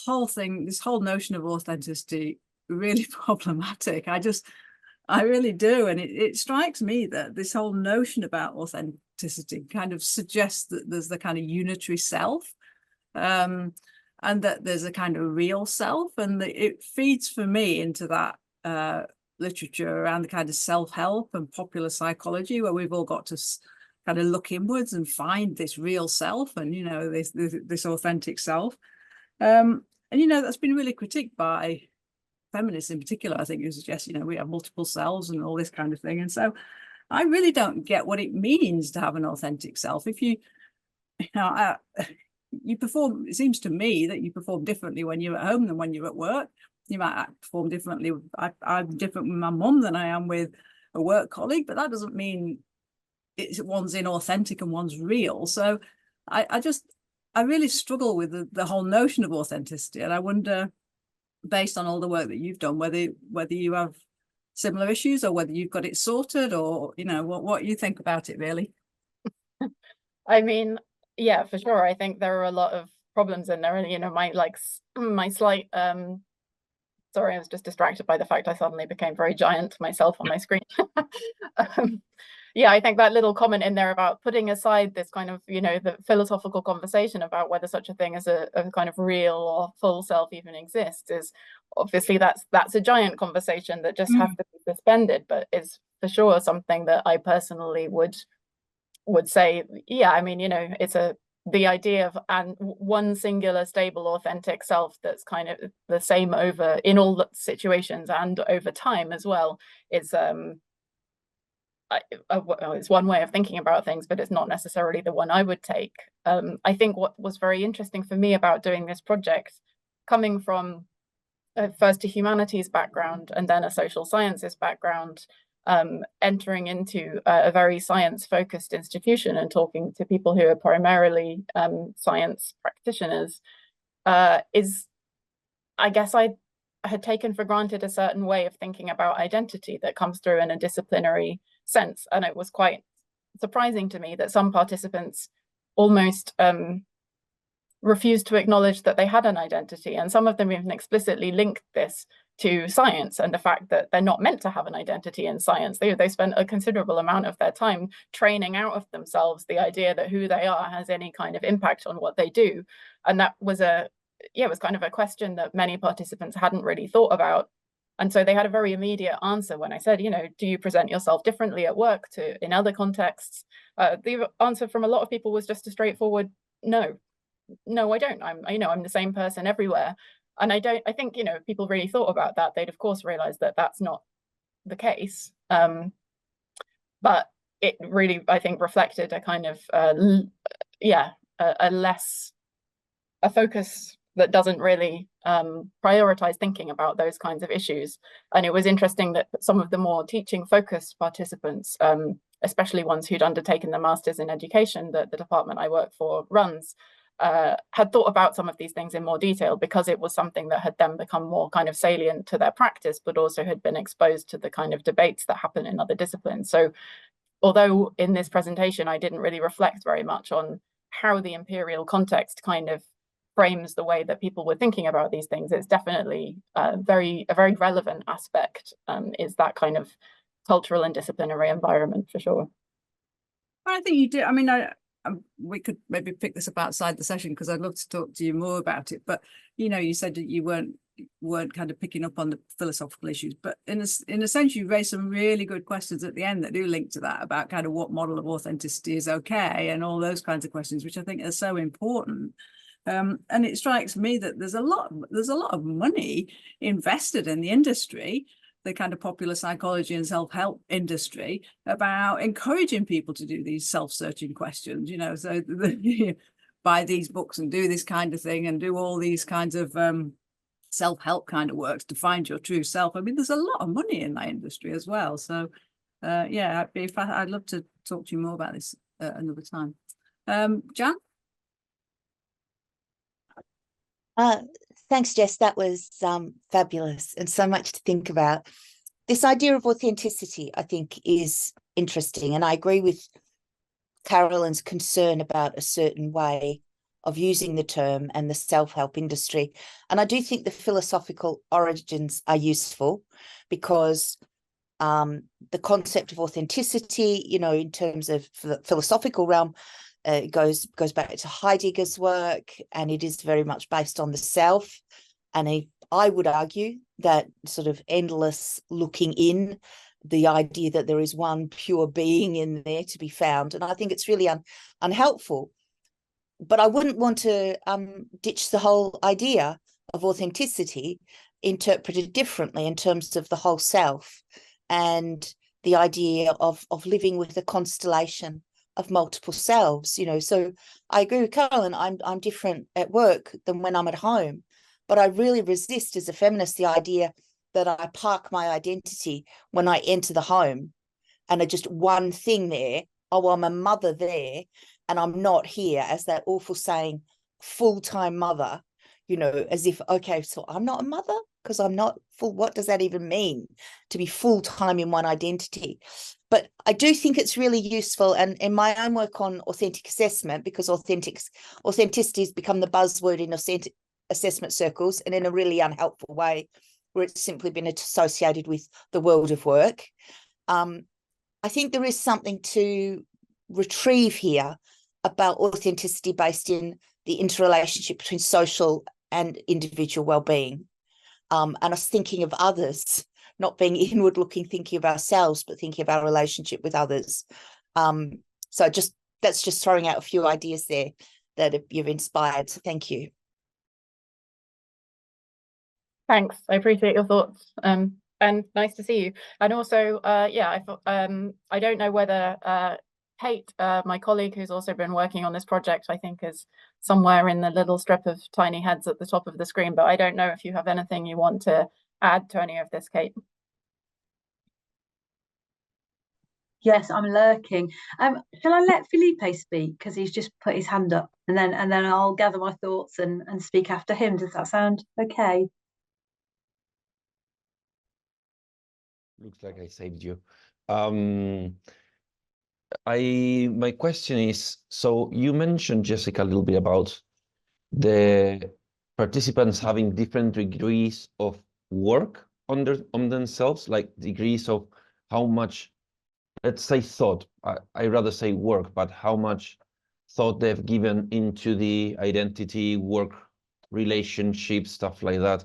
whole thing, this whole notion of authenticity really problematic. I really do. And it strikes me that this whole notion about authenticity kind of suggests that there's the kind of unitary self, and that there's a kind of real self, and it feeds for me into that literature around the kind of self-help and popular psychology, where we've all got to kind of look inwards and find this real self, and this authentic self, and that's been really critiqued by feminists in particular. I think you suggest we have multiple selves and all this kind of thing, and so I really don't get what it means to have an authentic self. If you perform, it seems to me that you perform differently when you're at home than when you're at work. You might perform differently. I'm different with my mum than I am with a work colleague, but that doesn't mean one's inauthentic and one's real. So I really struggle with the whole notion of authenticity, and I wonder, based on all the work that you've done, whether you have similar issues or whether you've got it sorted, or what you think about it, really. I mean, yeah, for sure. I think there are a lot of problems in there, and my slight sorry, I was just distracted by the fact I suddenly became very giant myself on my screen. Yeah, I think that little comment in there about putting aside this kind of, the philosophical conversation about whether such a thing as a kind of real or full self even exists is obviously that's a giant conversation that just has to be suspended, but is for sure something that I personally would say, yeah, I mean, it's the idea of one singular, stable, authentic self that's kind of the same in all situations and over time as well is it's one way of thinking about things, but it's not necessarily the one I would take. I think what was very interesting for me about doing this project, coming from first a humanities background and then a social sciences background, entering into a very science-focused institution and talking to people who are primarily science practitioners, is, I guess I had taken for granted a certain way of thinking about identity that comes through in a disciplinary sense. And it was quite surprising to me that some participants almost refused to acknowledge that they had an identity. And some of them even explicitly linked this to science and the fact that they're not meant to have an identity in science. They spent a considerable amount of their time training out of themselves the idea that who they are has any kind of impact on what they do. And that was it was kind of a question that many participants hadn't really thought about. And so they had a very immediate answer when I said, do you present yourself differently at work to in other contexts? The answer from a lot of people was just a straightforward no, I don't. I'm the same person everywhere. And I think, if people really thought about that, they'd of course realize that that's not the case. But it really, I think, reflected a kind of, a focus that doesn't really prioritize thinking about those kinds of issues. And it was interesting that some of the more teaching focused participants, especially ones who'd undertaken the Masters in Education that the department I work for runs, had thought about some of these things in more detail, because it was something that had then become more kind of salient to their practice, but also had been exposed to the kind of debates that happen in other disciplines. So although in this presentation I didn't really reflect very much on how the imperial context kind of frames the way that people were thinking about these things, it's definitely a very relevant aspect, is that kind of cultural and disciplinary environment, for sure. I think you did. I mean, we could maybe pick this up outside the session, because I'd love to talk to you more about it. But you said that you weren't kind of picking up on the philosophical issues, but in a sense you raised some really good questions at the end that do link to that, about kind of what model of authenticity is okay and all those kinds of questions, which I think are so important. And it strikes me that there's a lot of money invested in the industry, the kind of popular psychology and self-help industry, about encouraging people to do these self-searching questions, so buy these books and do this kind of thing and do all these kinds of self-help kind of works to find your true self. I mean, there's a lot of money in that industry as well. So yeah, I'd love to talk to you more about this another time. Jan? Thanks, Jess. That was fabulous, and so much to think about. This idea of authenticity, I think, is interesting, and I agree with Carolyn's concern about a certain way of using the term and the self-help industry. And I do think the philosophical origins are useful, because the concept of authenticity, in terms of the philosophical realm, it goes back to Heidegger's work, and it is very much based on the self. And I would argue that sort of endless looking in, the idea that there is one pure being in there to be found. And I think it's really unhelpful. But I wouldn't want to ditch the whole idea of authenticity, interpreted differently in terms of the whole self, and the idea of living with a constellation of multiple selves. So I agree with Carolyn. I'm different at work than when I'm at home, but I really resist, as a feminist, the idea that I park my identity when I enter the home and are just one thing there. Oh, I'm a mother there, and I'm not here as that awful saying, full-time mother, as if, okay, so I'm not a mother because I'm not full. What does that even mean, to be full-time in one identity? But I do think it's really useful, and in my own work on authentic assessment, because authenticity has become the buzzword in authentic assessment circles, and in a really unhelpful way, where it's simply been associated with the world of work. I think there is something to retrieve here about authenticity based in the interrelationship between social and individual well-being. And us thinking of others, not being inward looking, thinking of ourselves, but thinking of our relationship with others. So that's just throwing out a few ideas there that you've inspired. So thank you. Thanks. I appreciate your thoughts. And nice to see you. And also, I thought, I don't know whether Kate, my colleague who's also been working on this project, I think is somewhere in the little strip of tiny heads at the top of the screen, but I don't know if you have anything you want to add to any of this, Kate. Yes, I'm lurking. Shall I let Felipe speak, because he's just put his hand up, and then I'll gather my thoughts and speak after him. Does that sound okay? Looks like I saved you. My question is, so you mentioned, Jessica, a little bit about the participants having different degrees of work on themselves, like degrees of how much, let's say thought, I rather say work, but how much thought they've given into the identity, work, relationship, stuff like that.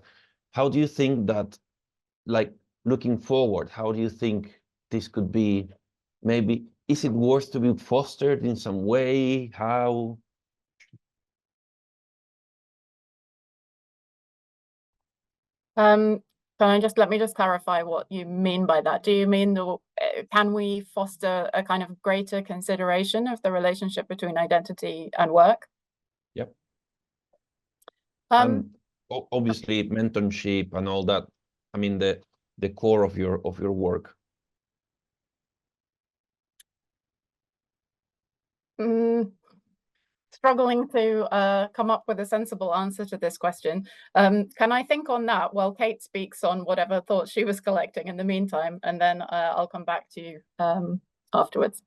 How do you think that, like, looking forward, how do you think this could be, maybe, is it worth to be fostered in some way? How? Let me just clarify what you mean by that. Do you mean can we foster a kind of greater consideration of the relationship between identity and work? Yep. Obviously mentorship and all that. I mean the core of your work. Struggling to come up with a sensible answer to this question. Can I think on that while Kate speaks on whatever thoughts she was collecting in the meantime, and then I'll come back to you afterwards.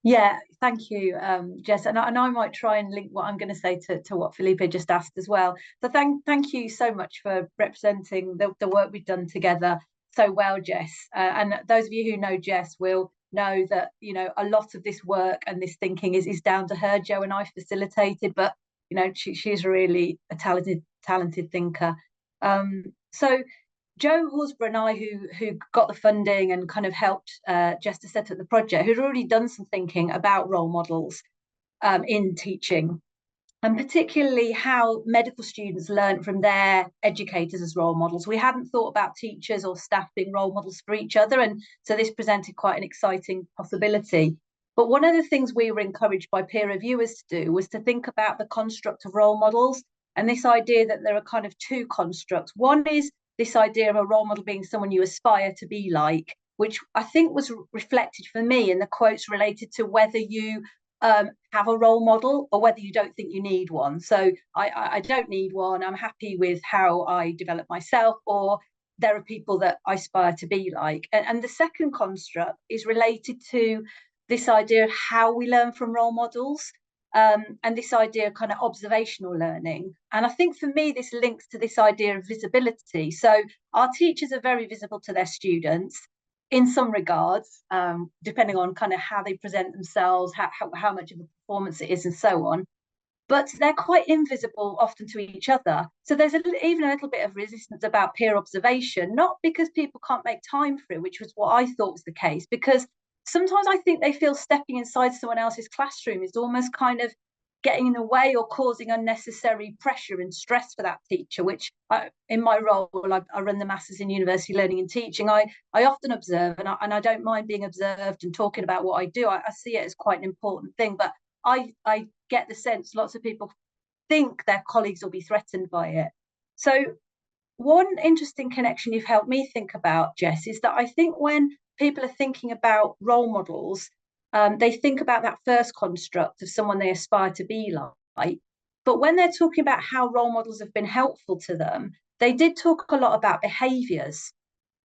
Yeah, thank you, Jess. And I might try and link what I'm going to say to what Felipe just asked as well. So thank you so much for representing the work we've done together so well, Jess. And those of you who know Jess will know that, you know, a lot of this work and this thinking is down to her. Joe and I facilitated, but, you know, she's really a talented thinker. So Joe Horsburgh and I, who got the funding and kind of helped Jess to set up the project, who'd already done some thinking about role models in teaching, and particularly how medical students learn from their educators as role models. We hadn't thought about teachers or staff being role models for each other, and so this presented quite an exciting possibility. But one of the things we were encouraged by peer reviewers to do was to think about the construct of role models, and this idea that there are kind of two constructs. One is this idea of a role model being someone you aspire to be like, which I think was reflected for me in the quotes related to whether you have a role model or whether you don't think you need one. So I don't need one. I'm happy with how I develop myself, or there are people that I aspire to be like. And the second construct is related to this idea of how we learn from role models. And this idea of kind of observational learning. And I think for me, this links to this idea of visibility. So our teachers are very visible to their students in some regards, depending on kind of how they present themselves, how much of a performance it is, and so on. But they're quite invisible often to each other. So there's even a little bit of resistance about peer observation, not because people can't make time for it, which was what I thought was the case, because sometimes I think they feel stepping inside someone else's classroom is almost kind of getting in the way or causing unnecessary pressure and stress for that teacher, which in my role, I run the Masters in University Learning and Teaching. I often observe, and I don't mind being observed and talking about what I do. I see it as quite an important thing, but I get the sense lots of people think their colleagues will be threatened by it. So one interesting connection you've helped me think about, Jess, is that I think when people are thinking about role models, they think about that first construct of someone they aspire to be like. But when they're talking about how role models have been helpful to them, they did talk a lot about behaviours.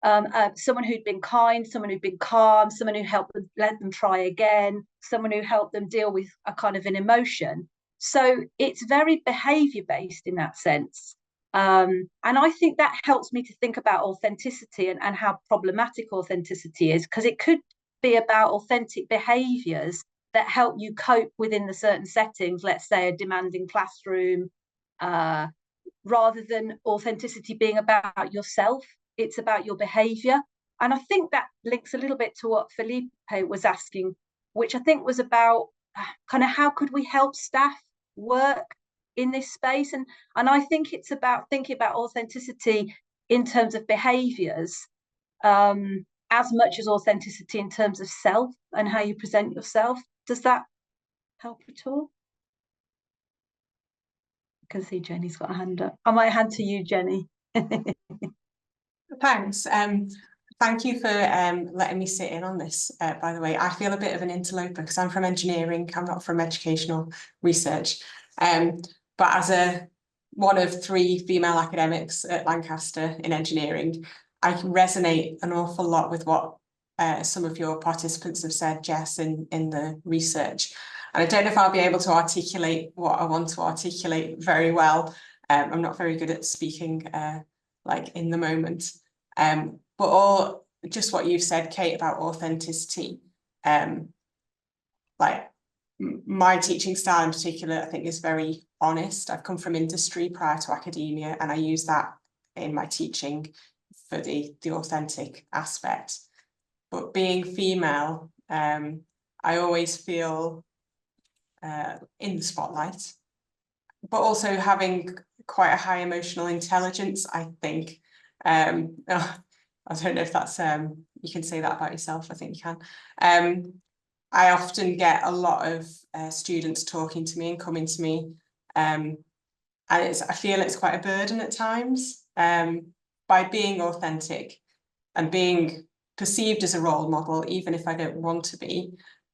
Someone who'd been kind, someone who'd been calm, someone who helped them, let them try again, someone who helped them deal with a kind of an emotion. So it's very behaviour based in that sense. And I think that helps me to think about authenticity and how problematic authenticity is, because it could be about authentic behaviours that help you cope within the certain settings, let's say a demanding classroom, rather than authenticity being about yourself. It's about your behaviour. And I think that links a little bit to what Felipe was asking, which I think was about kind of how could we help staff work in this space. And I think it's about thinking about authenticity in terms of behaviours, as much as authenticity in terms of self and how you present yourself. Does that help at all? I can see Jenny's got a hand up. I might hand to you, Jenny. Thanks. Thank you for letting me sit in on this, by the way. I feel a bit of an interloper because I'm from engineering, I'm not from educational research. But as one of 3 female academics at Lancaster in engineering, I can resonate an awful lot with what some of your participants have said, Jess, in the research. And I don't know if I'll be able to articulate what I want to articulate very well. I'm not very good at speaking like in the moment. But just what you've said, Kate, about authenticity, like my teaching style in particular, I think is very honest. I've come from industry prior to academia, and I use that in my teaching for the authentic aspect. But being female, I always feel in the spotlight, but also having quite a high emotional intelligence, I think, I don't know if that's you can say that about yourself. I think you can. I often get a lot of students talking to me and coming to me, and I feel it's quite a burden at times. By being authentic and being perceived as a role model, even if I don't want to be,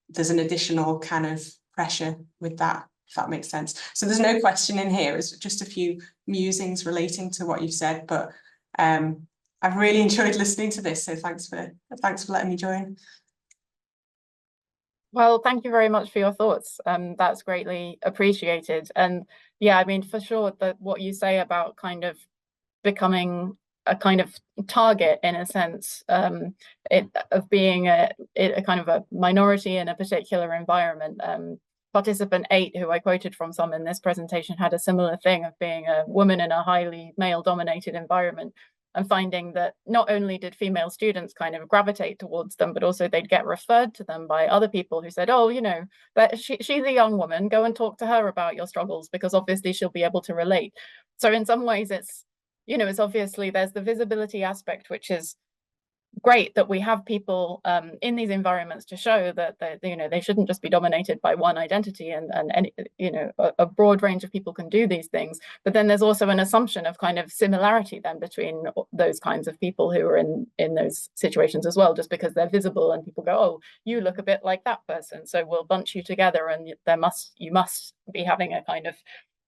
there's an additional kind of pressure with that, if that makes sense. So there's no question in here, it's just a few musings relating to what you've said, but I've really enjoyed listening to this, so thanks for letting me join. Well, thank you very much for your thoughts. That's greatly appreciated. And yeah, I mean, for sure, that what you say about kind of becoming a kind of target in a sense, of being a kind of a minority in a particular environment. Participant 8, who I quoted from some in this presentation, had a similar thing of being a woman in a highly male-dominated environment, and finding that not only did female students kind of gravitate towards them, but also they'd get referred to them by other people who said, oh, you know, that she's a young woman, go and talk to her about your struggles, because obviously she'll be able to relate. So in some ways it's, you know, it's obviously there's the visibility aspect, which is great that we have people in these environments to show that you know, they shouldn't just be dominated by one identity, and any, you know, a broad range of people can do these things. But then there's also an assumption of kind of similarity then between those kinds of people who are in those situations as well, just because they're visible and people go, oh, you look a bit like that person, so we'll bunch you together, and you must be having a kind of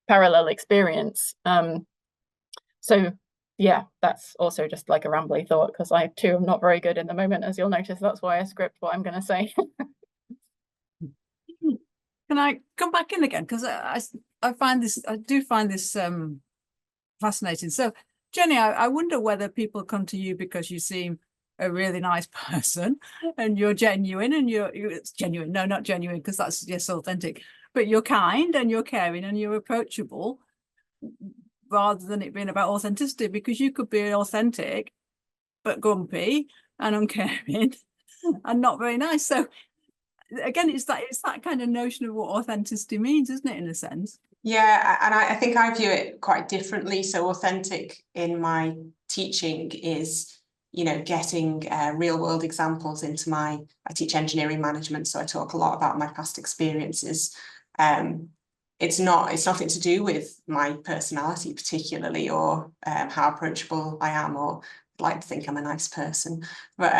parallel experience. So yeah, that's also just like a rambly thought, because I too am not very good in the moment, as you'll notice. That's why I script what I'm going to say. Can I come back in again? Because I do find this fascinating. So Jenny, I wonder whether people come to you because you seem a really nice person and you're genuine, and it's genuine. No, not genuine, because that's just authentic. But you're kind and you're caring and you're approachable, rather than it being about authenticity, because you could be authentic but grumpy and uncaring and not very nice. So again, it's that kind of notion of what authenticity means, isn't it, in a sense? Yeah, and I think I view it quite differently. So authentic in my teaching is, you know, getting real world examples into I teach engineering management, so I talk a lot about my past experiences. It's nothing to do with my personality particularly, or how approachable I am, or I'd like to think I'm a nice person. But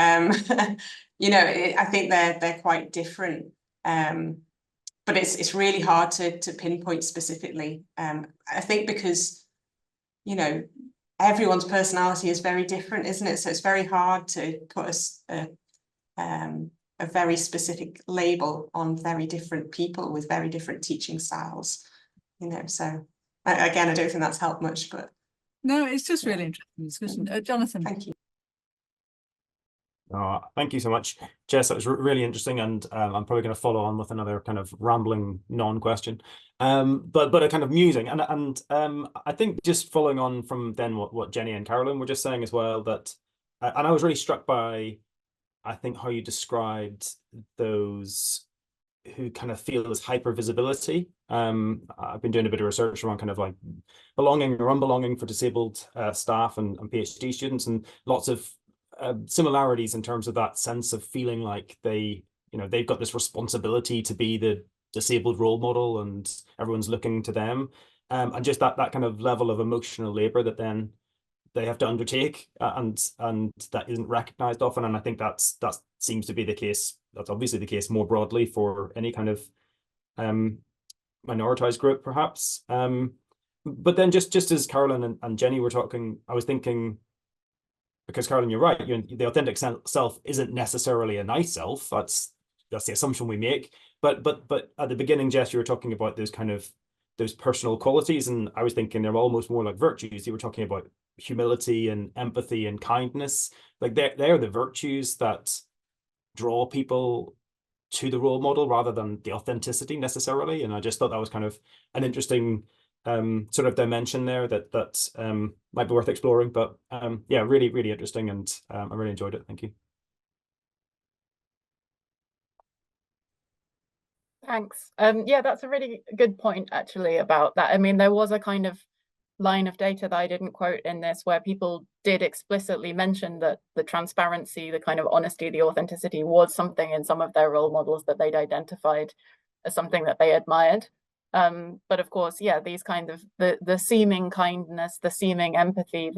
you know, I think they're quite different. But it's really hard to pinpoint specifically. I think because, you know, everyone's personality is very different, isn't it? So it's very hard to put a very specific label on very different people with very different teaching styles, you know. So again, I don't think that's helped much, but no, it's just really interesting discussion. Jonathan. Thank you. Thank you so much, Jess. That was really interesting, and I'm probably going to follow on with another kind of rambling non-question, but a kind of musing, and I think just following on from then what Jenny and Carolyn were just saying as well, that and I was really struck by, I think, how you described those who kind of feel this hyper visibility. I've been doing a bit of research around kind of like belonging or unbelonging for disabled staff and PhD students, and lots of similarities in terms of that sense of feeling like they've got this responsibility to be the disabled role model and everyone's looking to them, and just that kind of level of emotional labor that then they have to undertake, and that isn't recognized often. And I think that seems to be the case. That's obviously the case more broadly for any kind of minoritized group, perhaps. But then just as Carolyn and Jenny were talking, I was thinking, because Carolyn, you're right, the authentic self isn't necessarily a nice self. That's the assumption we make. But at the beginning, Jess, you were talking about those personal qualities, and I was thinking they're almost more like virtues. You were talking about humility and empathy and kindness. Like they're the virtues that draw people to the role model rather than the authenticity necessarily. And I just thought that was kind of an interesting sort of dimension there that might be worth exploring. But yeah, really, really interesting, and I really enjoyed it. Thank you. Thanks. Yeah, that's a really good point actually about that. I mean, there was a kind of line of data that I didn't quote in this, where people did explicitly mention that the transparency, the kind of honesty, the authenticity was something in some of their role models that they'd identified as something that they admired. But of course, yeah, these kind of the seeming kindness, the seeming empathy,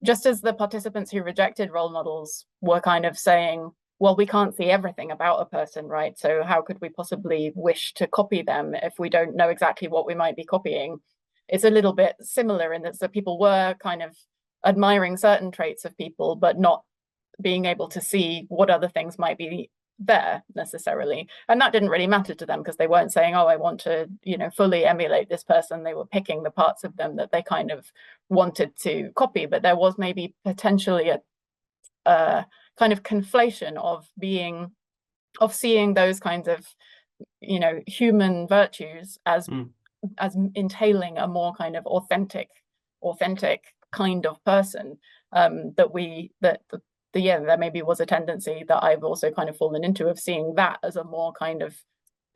just as the participants who rejected role models were kind of saying, well, we can't see everything about a person, right? So how could we possibly wish to copy them if we don't know exactly what we might be copying? It's a little bit similar in that people were kind of admiring certain traits of people, but not being able to see what other things might be there necessarily. And that didn't really matter to them, because they weren't saying, oh, I want to, you know, fully emulate this person. They were picking the parts of them that they kind of wanted to copy. But there was maybe potentially a kind of conflation of seeing those kinds of, you know, human virtues as entailing a more kind of authentic kind of person, yeah, there maybe was a tendency that I've also kind of fallen into, of seeing that as a more kind of,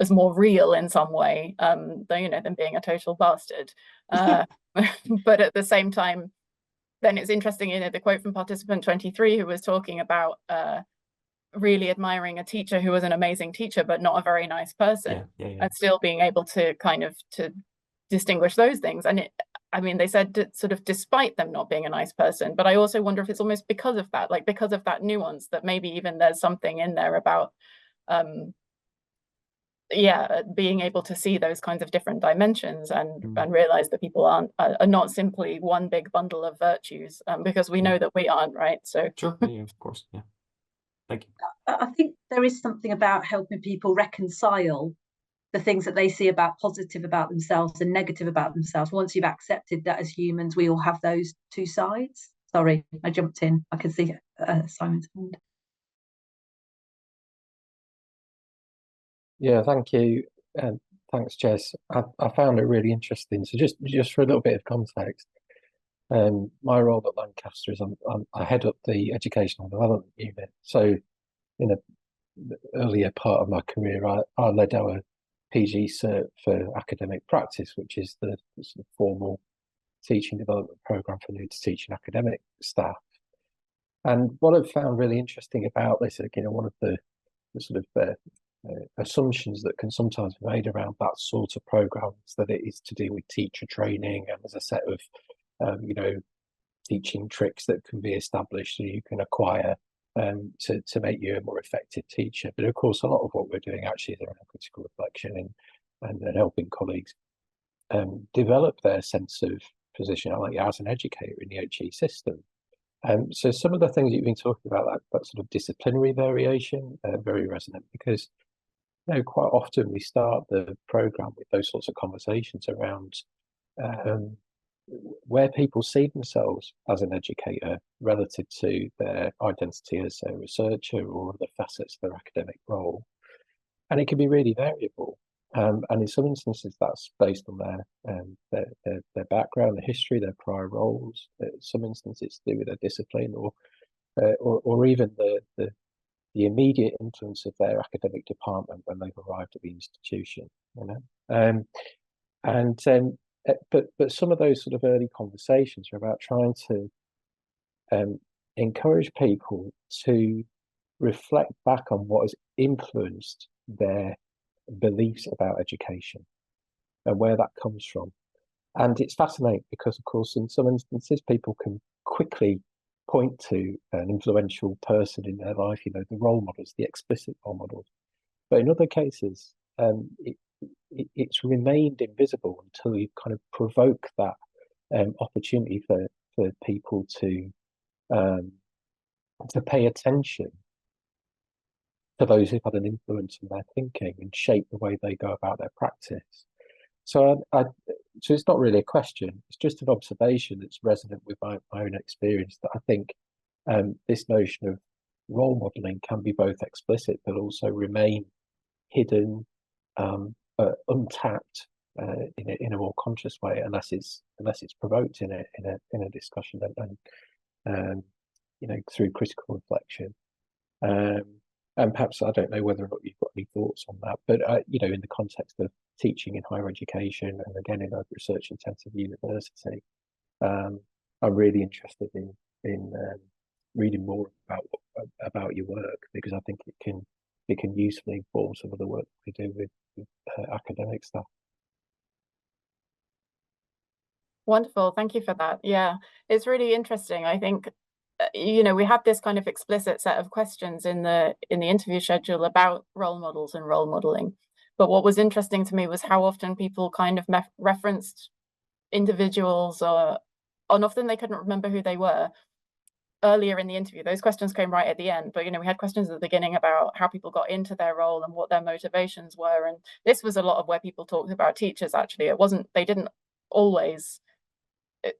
as more real in some way, than, you know, than being a total bastard. But at the same time, then it's interesting, you know, the quote from participant 23, who was talking about really admiring a teacher who was an amazing teacher, but not a very nice person, and still being able to kind of to distinguish those things. And I mean, they said sort of despite them not being a nice person, but I also wonder if it's almost because of that, like because of that nuance, that maybe even there's something in there about, being able to see those kinds of different dimensions and realize that people are not simply one big bundle of virtues, because we know that we aren't, right? So sure, yeah, of course, yeah. Thank you. I think there is something about helping people reconcile the things that they see about positive about themselves and negative about themselves. Once you've accepted that as humans, we all have those two sides. Sorry, I jumped in. I can see Simon's hand. Yeah, thank you. Thanks, Jess. I found it really interesting. So just for a little bit of context, my role at Lancaster is I head up the educational development unit. So in the earlier part of my career, I led our PG cert for academic practice, which is the sort of formal teaching development program for new to teaching academic staff. And what I've found really interesting about this, again, one of the sort of assumptions that can sometimes be made around that sort of program is that it is to do with teacher training, and there's a set of you know, teaching tricks that can be established so you can acquire to make you a more effective teacher. But of course, a lot of what we're doing actually is around critical reflection and helping colleagues develop their sense of positionality as an educator in the HE system. So some of the things you've been talking about, that sort of disciplinary variation, very resonant, because you know, quite often we start the programme with those sorts of conversations around where people see themselves as an educator relative to their identity as a researcher or the facets of their academic role. And it can be really variable. And in some instances, that's based on their background, their history, their prior roles. In some instances, it's to do with their discipline or even the immediate influence of their academic department when they've arrived at the institution. You know, but some of those sort of early conversations are about trying to encourage people to reflect back on what has influenced their beliefs about education and where that comes from. And it's fascinating because, of course, in some instances, people can quickly point to an influential person in their life, you know, the role models, the explicit role models. But in other cases, it's remained invisible until you kind of provoke that opportunity for people to pay attention to those who've had an influence on their thinking and shape the way they go about their practice. So so it's not really a question, it's just an observation that's resonant with my own experience, that I think this notion of role modelling can be both explicit but also remain hidden, untapped in a more conscious way, unless it's provoked in a discussion and you know, through critical reflection. And perhaps, I don't know whether or not you've got any thoughts on that, but you know, in the context of teaching in higher education and again in a research intensive university, I'm really interested in reading more about your work, because I think it can usefully inform some of the work we do with academic stuff. Wonderful, thank you for that. Yeah, it's really interesting. I think, you know, we have this kind of explicit set of questions in the interview schedule about role models and role modeling. But what was interesting to me was how often people kind of referenced individuals, and often they couldn't remember who they were earlier in the interview. Those questions came right at the end, but you know, we had questions at the beginning about how people got into their role and what their motivations were. And this was a lot of where people talked about teachers. Actually, it wasn't, they didn't always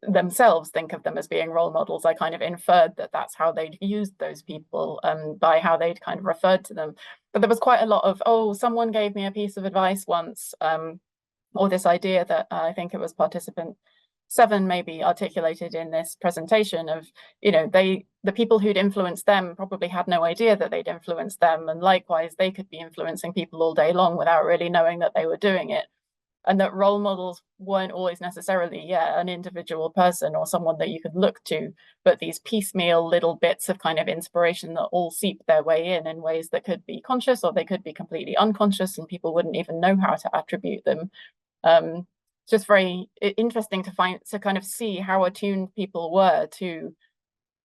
themselves think of them as being role models. I kind of inferred that that's how they'd used those people by how they'd kind of referred to them. But there was quite a lot of, oh, someone gave me a piece of advice once, or this idea that I think it was participant 7 maybe articulated in this presentation of, you know, the people who'd influenced them probably had no idea that they'd influenced them, and likewise they could be influencing people all day long without really knowing that they were doing it. And that role models weren't always necessarily, an individual person or someone that you could look to, but these piecemeal little bits of kind of inspiration that all seep their way in ways that could be conscious, or they could be completely unconscious and people wouldn't even know how to attribute them. Just very interesting to kind of see how attuned people were to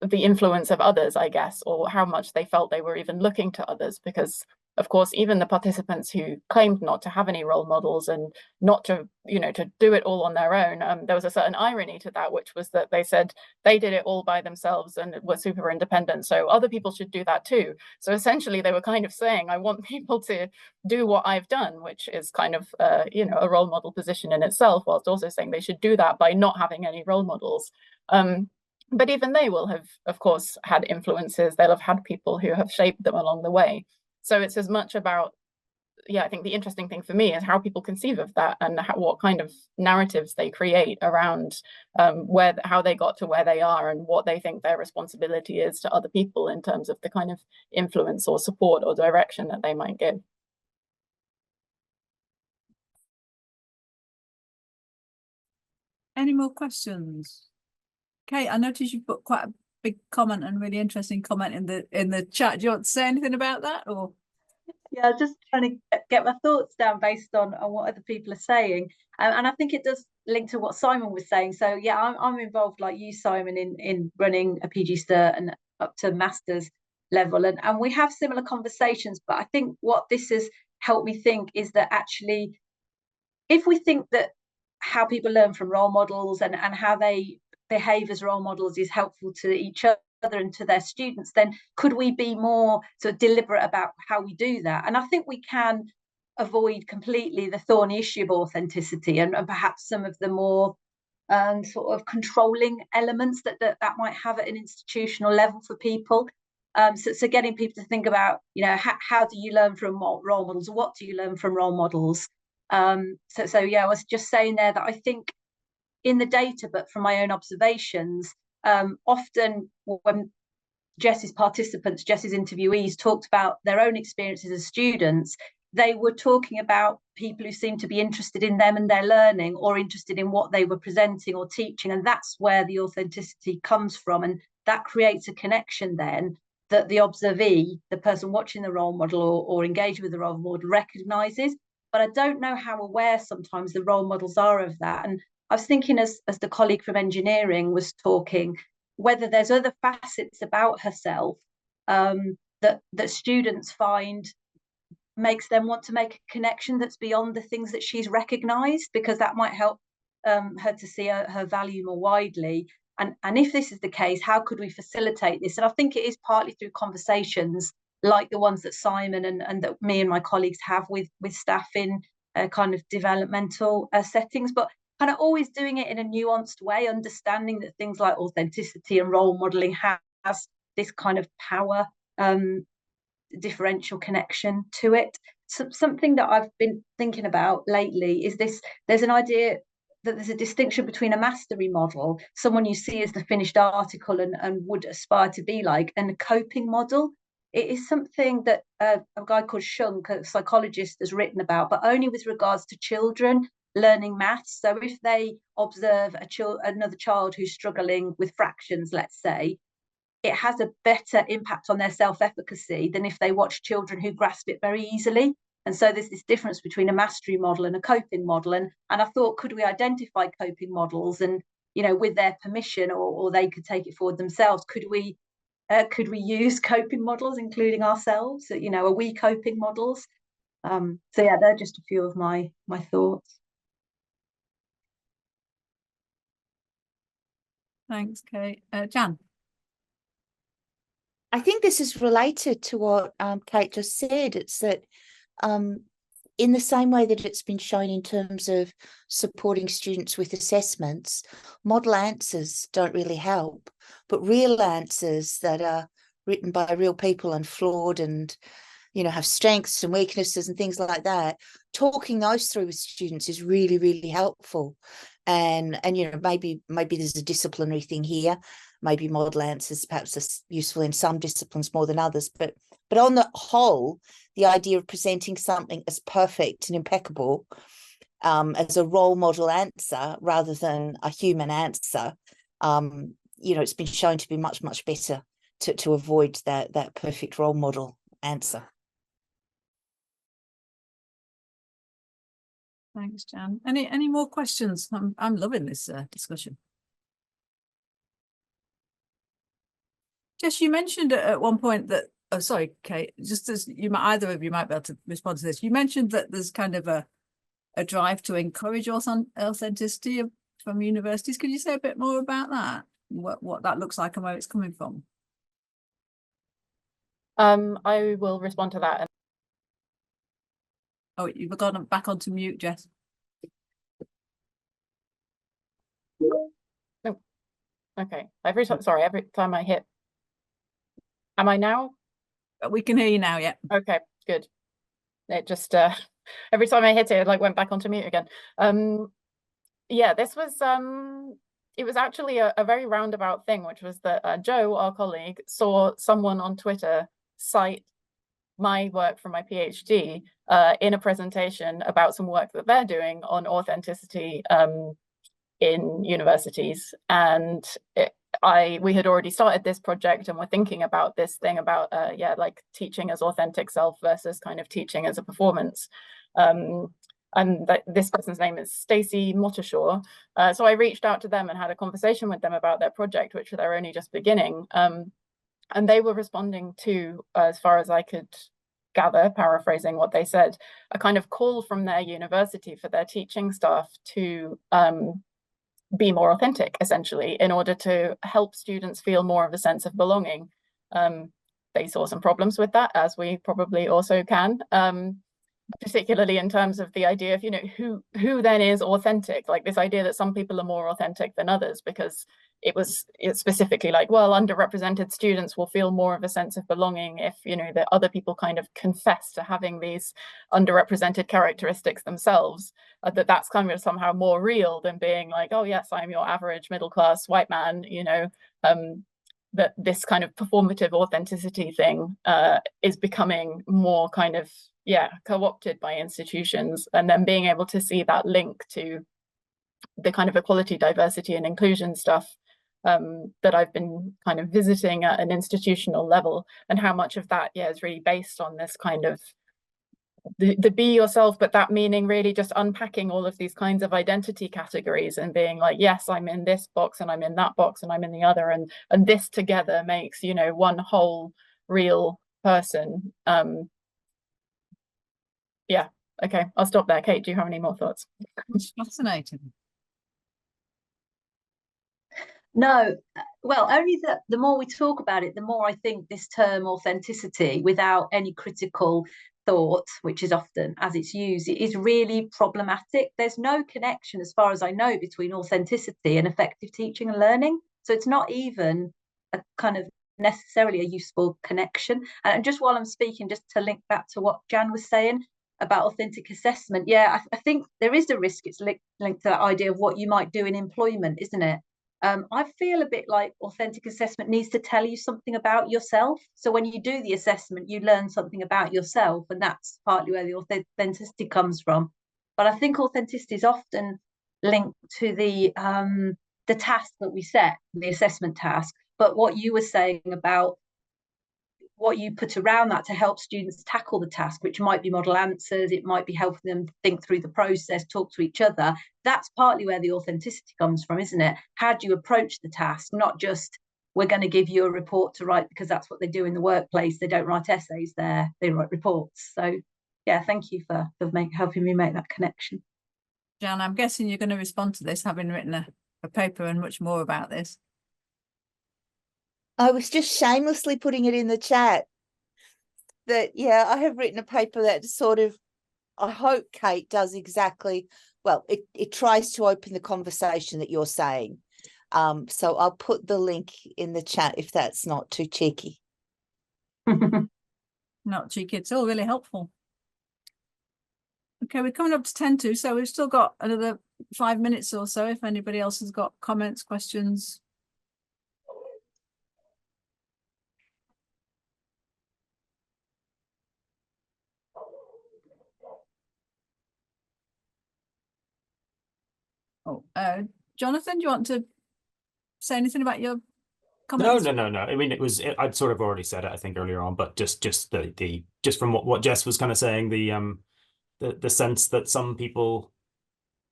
the influence of others, I guess, or how much they felt they were even looking to others, because of course, even the participants who claimed not to have any role models and not to, you know, to do it all on their own, there was a certain irony to that, which was that they said they did it all by themselves and were super independent, so other people should do that too. So essentially they were kind of saying, I want people to do what I've done, which is kind of, you know, a role model position in itself, whilst also saying they should do that by not having any role models. But even they will have, of course, had influences. They'll have had people who have shaped them along the way. So it's as much about, I think the interesting thing for me is how people conceive of that and what kind of narratives they create around how they got to where they are and what they think their responsibility is to other people in terms of the kind of influence or support or direction that they might give. Any more questions? Kate, I noticed you put quite a big comment and really interesting comment in the chat. Do you want to say anything about that, or? Yeah, just trying to get my thoughts down based on what other people are saying, and I think it does link to what Simon was saying. So yeah, I'm involved like you, Simon, in running a PG Cert and up to master's level, and we have similar conversations. But I think what this has helped me think is that actually, if we think that how people learn from role models and how they behave as role models is helpful to each other and to their students, then could we be more sort of deliberate about how we do that? And I think we can avoid completely the thorny issue of authenticity and perhaps some of the more sort of controlling elements that might have at an institutional level for people. So getting people to think about, you know, how do you learn from role models? What do you learn from role models? So yeah, I was just saying there that I think in the data, but from my own observations, often when Jess's interviewees talked about their own experiences as students, they were talking about people who seemed to be interested in them and their learning, or interested in what they were presenting or teaching. And that's where the authenticity comes from. And that creates a connection then that the observee, the person watching the role model or engaging with the role model, recognises. But I don't know how aware sometimes the role models are of that. And I was thinking, as the colleague from engineering was talking, whether there's other facets about herself that students find makes them want to make a connection that's beyond the things that she's recognised, because that might help her to see her value more widely. And if this is the case, how could we facilitate this? And I think it is partly through conversations like the ones that Simon and that me and my colleagues have with staff in kind of developmental settings, but kind of always doing it in a nuanced way, understanding that things like authenticity and role modelling has this kind of power differential connection to it. So something that I've been thinking about lately is this: there's an idea that there's a distinction between a mastery model, someone you see as the finished article and would aspire to be like, and a coping model. it is something that a guy called Shunk, a psychologist, has written about, but only with regards to children learning maths. So if they observe another child who's struggling with fractions, let's say, it has a better impact on their self-efficacy than if they watch children who grasp it very easily. And so there's this difference between a mastery model and a coping model. And I thought, could we identify coping models and, you know, with their permission, or they could take it forward themselves, could we use coping models, including ourselves? You know, are we coping models? So yeah, they're just a few of my thoughts. Thanks, Kate. Jan. I think this is related to what Kate just said. It's that in the same way that it's been shown in terms of supporting students with assessments, model answers don't really help, but real answers that are written by real people and flawed and, you know, have strengths and weaknesses and things like that, talking those through with students is really, really helpful. And you know, maybe there's a disciplinary thing here. Maybe model answers perhaps are useful in some disciplines more than others, but on the whole, the idea of presenting something as perfect and impeccable as a role model answer rather than a human answer, you know, it's been shown to be much, much better to avoid that perfect role model answer. Thanks, Jan. Any more questions? I'm loving this discussion. Jess, you mentioned at one point that, oh, sorry, Kate, just as you might, either of you might be able to respond to this. You mentioned that there's kind of a drive to encourage authenticity from universities. Could you say a bit more about that? What that looks like and where it's coming from? I will respond to that. Oh, you've gone back onto mute, Jess. Oh, okay. Every time I hit. Am I now? We can hear you now, yeah. Okay, good. It just every time I hit it, like went back onto mute again. Yeah, this was it was actually a very roundabout thing, which was that Joe, our colleague, saw someone on Twitter cite my work from my PhD in a presentation about some work that they're doing on authenticity in universities, and we had already started this project and were thinking about this thing about like teaching as authentic self versus kind of teaching as a performance. And this person's name is Stacey Mottershaw. So I reached out to them and had a conversation with them about their project, which they're only just beginning. And they were responding to, as far as I could gather, paraphrasing what they said, a kind of call from their university for their teaching staff to be more authentic, essentially, in order to help students feel more of a sense of belonging. They saw some problems with that, as we probably also can, particularly in terms of the idea of, you know, who then is authentic, like this idea that some people are more authentic than others, because it's specifically like, well, underrepresented students will feel more of a sense of belonging if, you know, the other people kind of confess to having these underrepresented characteristics themselves, that's kind of somehow more real than being like, oh yes, I'm your average middle class white man, you know. That this kind of performative authenticity thing is becoming more kind of, co-opted by institutions, and then being able to see that link to the kind of equality, diversity and inclusion stuff that I've been kind of visiting at an institutional level, and how much of that is really based on this kind of the be yourself, but that meaning really just unpacking all of these kinds of identity categories and being like, yes, I'm in this box and I'm in that box and I'm in the other, and this together makes, you know, one whole real person. Yeah, okay, I'll stop there. Kate, do you have any more thoughts? It's fascinating. No, well, only that the more we talk about it, the more I think this term authenticity, without any critical thought, which is often as it's used, it is really problematic. There's no connection, as far as I know, between authenticity and effective teaching and learning. So it's not even a kind of necessarily a useful connection. And just while I'm speaking, just to link back to what Jan was saying about authentic assessment, I think there is a risk it's linked to that idea of what you might do in employment, isn't it? I feel a bit like authentic assessment needs to tell you something about yourself. So when you do the assessment, you learn something about yourself, and that's partly where the authenticity comes from. But I think authenticity is often linked to the task that we set, the assessment task. But what you were saying about what you put around that to help students tackle the task, which might be model answers, it might be helping them think through the process, talk to each other. That's partly where the authenticity comes from, isn't it? How do you approach the task? Not just, we're going to give you a report to write because that's what they do in the workplace. They don't write essays there, they write reports. So yeah, thank you for helping me make that connection. Jan, I'm guessing you're going to respond to this, having written a paper and much more about this. I was just shamelessly putting it in the chat that, yeah, I have written a paper that sort of, I hope Kate does exactly, well, it tries to open the conversation that you're saying. So I'll put the link in the chat if that's not too cheeky. Not cheeky, it's all really helpful. Okay, we're coming up to 10 to, so we've still got another 5 minutes or so if anybody else has got comments, questions. Oh, Jonathan, do you want to say anything about your comments? No. I mean, I'd sort of already said it, I think, earlier on, but just from what Jess was kind of saying, the sense that some people,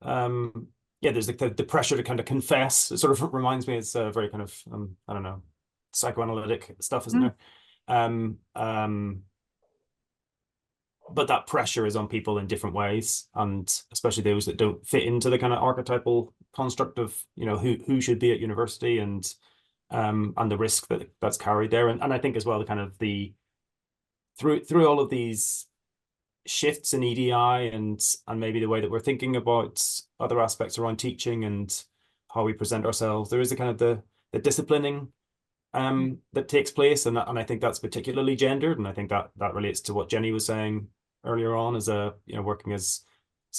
there's the pressure to kind of confess. It sort of reminds me, it's very kind of I don't know, psychoanalytic stuff, isn't there? But that pressure is on people in different ways, and especially those that don't fit into the kind of archetypal construct of, you know, who should be at university, and the risk that's carried there. And I think as well, the kind of through all of these shifts in EDI and maybe the way that we're thinking about other aspects around teaching and how we present ourselves, there is a kind of the disciplining that takes place, and I think that's particularly gendered, and I think that relates to what Jenny was saying earlier on, as working as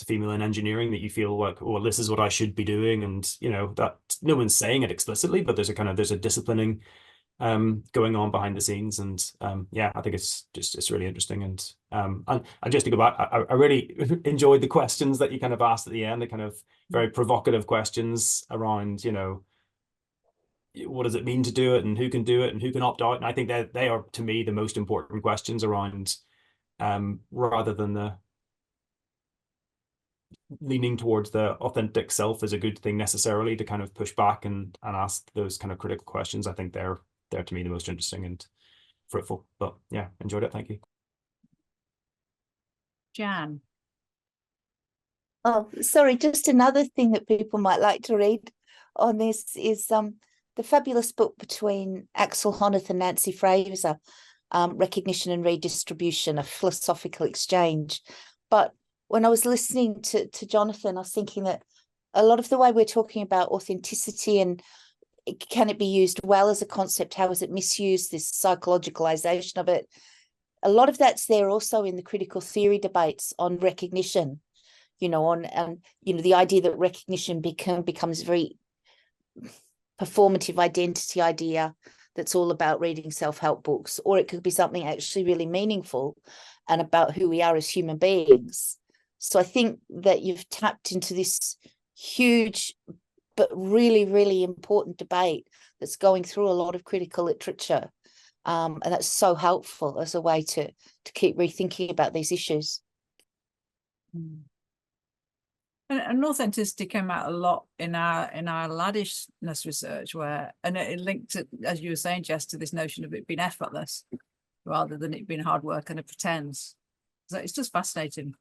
a female in engineering, that you feel like, oh, well, this is what I should be doing, and you know that no one's saying it explicitly, but there's a disciplining going on behind the scenes, and I think it's really interesting, and just to go back, I really enjoyed the questions that you kind of asked at the end, the kind of very provocative questions around, you know, what does it mean to do it, and who can do it, and who can opt out. And I think that they are, to me, the most important questions around, rather than the leaning towards the authentic self as a good thing necessarily, to kind of push back and ask those kind of critical questions. I think they're to me the most interesting and fruitful. But yeah, enjoyed it. Thank you. Jan. Oh, sorry, just another thing that people might like to read on this is the fabulous book between Axel Honneth and Nancy Fraser, Recognition and Redistribution, a philosophical exchange. But when I was listening to Jonathan, I was thinking that a lot of the way we're talking about authenticity and can it be used well as a concept, how is it misused, this psychologicalization of it, a lot of that's there also in the critical theory debates on recognition, you know, the idea that recognition becomes very performative identity idea that's all about reading self-help books, or it could be something actually really meaningful and about who we are as human beings. So I think that you've tapped into this huge but really, really important debate that's going through a lot of critical literature. And that's so helpful as a way to keep rethinking about these issues. And authenticity came out a lot in our laddishness research, and it linked to, as you were saying, Jess, to this notion of it being effortless rather than it being hard work and a pretense. So it's just fascinating.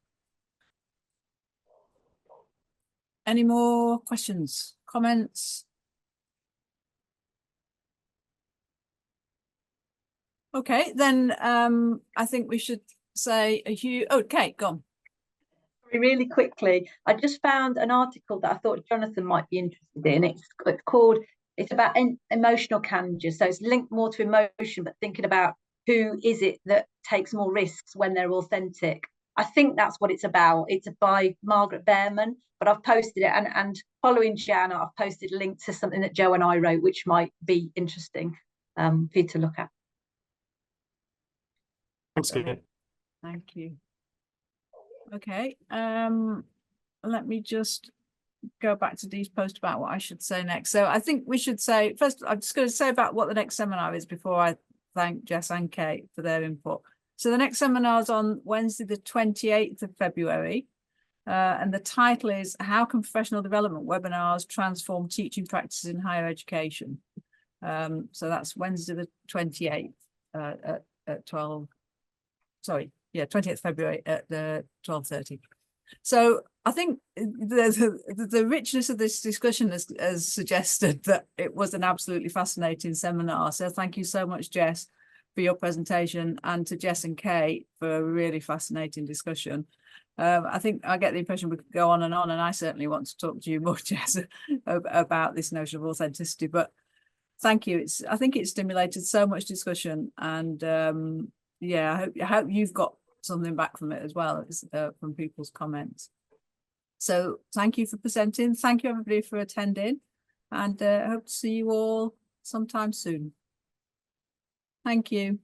Any more questions, comments? Okay, then I think we should say a huge. Oh, Kate, go on. Really quickly, I just found an article that I thought Jonathan might be interested in. It's about emotional candor, so it's linked more to emotion, but thinking about who is it that takes more risks when they're authentic. I think that's what it's about. It's by Margaret Behrman, but I've posted it, and following Gianna, I've posted a link to something that Joe and I wrote, which might be interesting for you to look at. Thanks, Kate. Thank you. Okay, let me just go back to Dee's post about what I should say next. So I think we should say, first, I'm just going to say about what the next seminar is before I thank Jess and Kate for their input. So the next seminar is on Wednesday, the 28th of February. And the title is How Can Professional Development Webinars Transform Teaching Practices in Higher Education? So that's Wednesday, the 28th at 12. Sorry, yeah, 20th February at 12:30. So I think the richness of this discussion has suggested that it was an absolutely fascinating seminar. So thank you so much, Jess, for your presentation, and to Jess and Kate for a really fascinating discussion. I think I get the impression we could go on, and I certainly want to talk to you more, Jess, about this notion of authenticity. But thank you. I think it stimulated so much discussion, and yeah, I hope you've got something back from it as well as from people's comments. So thank you for presenting. Thank you everybody for attending, and I hope to see you all sometime soon. Thank you.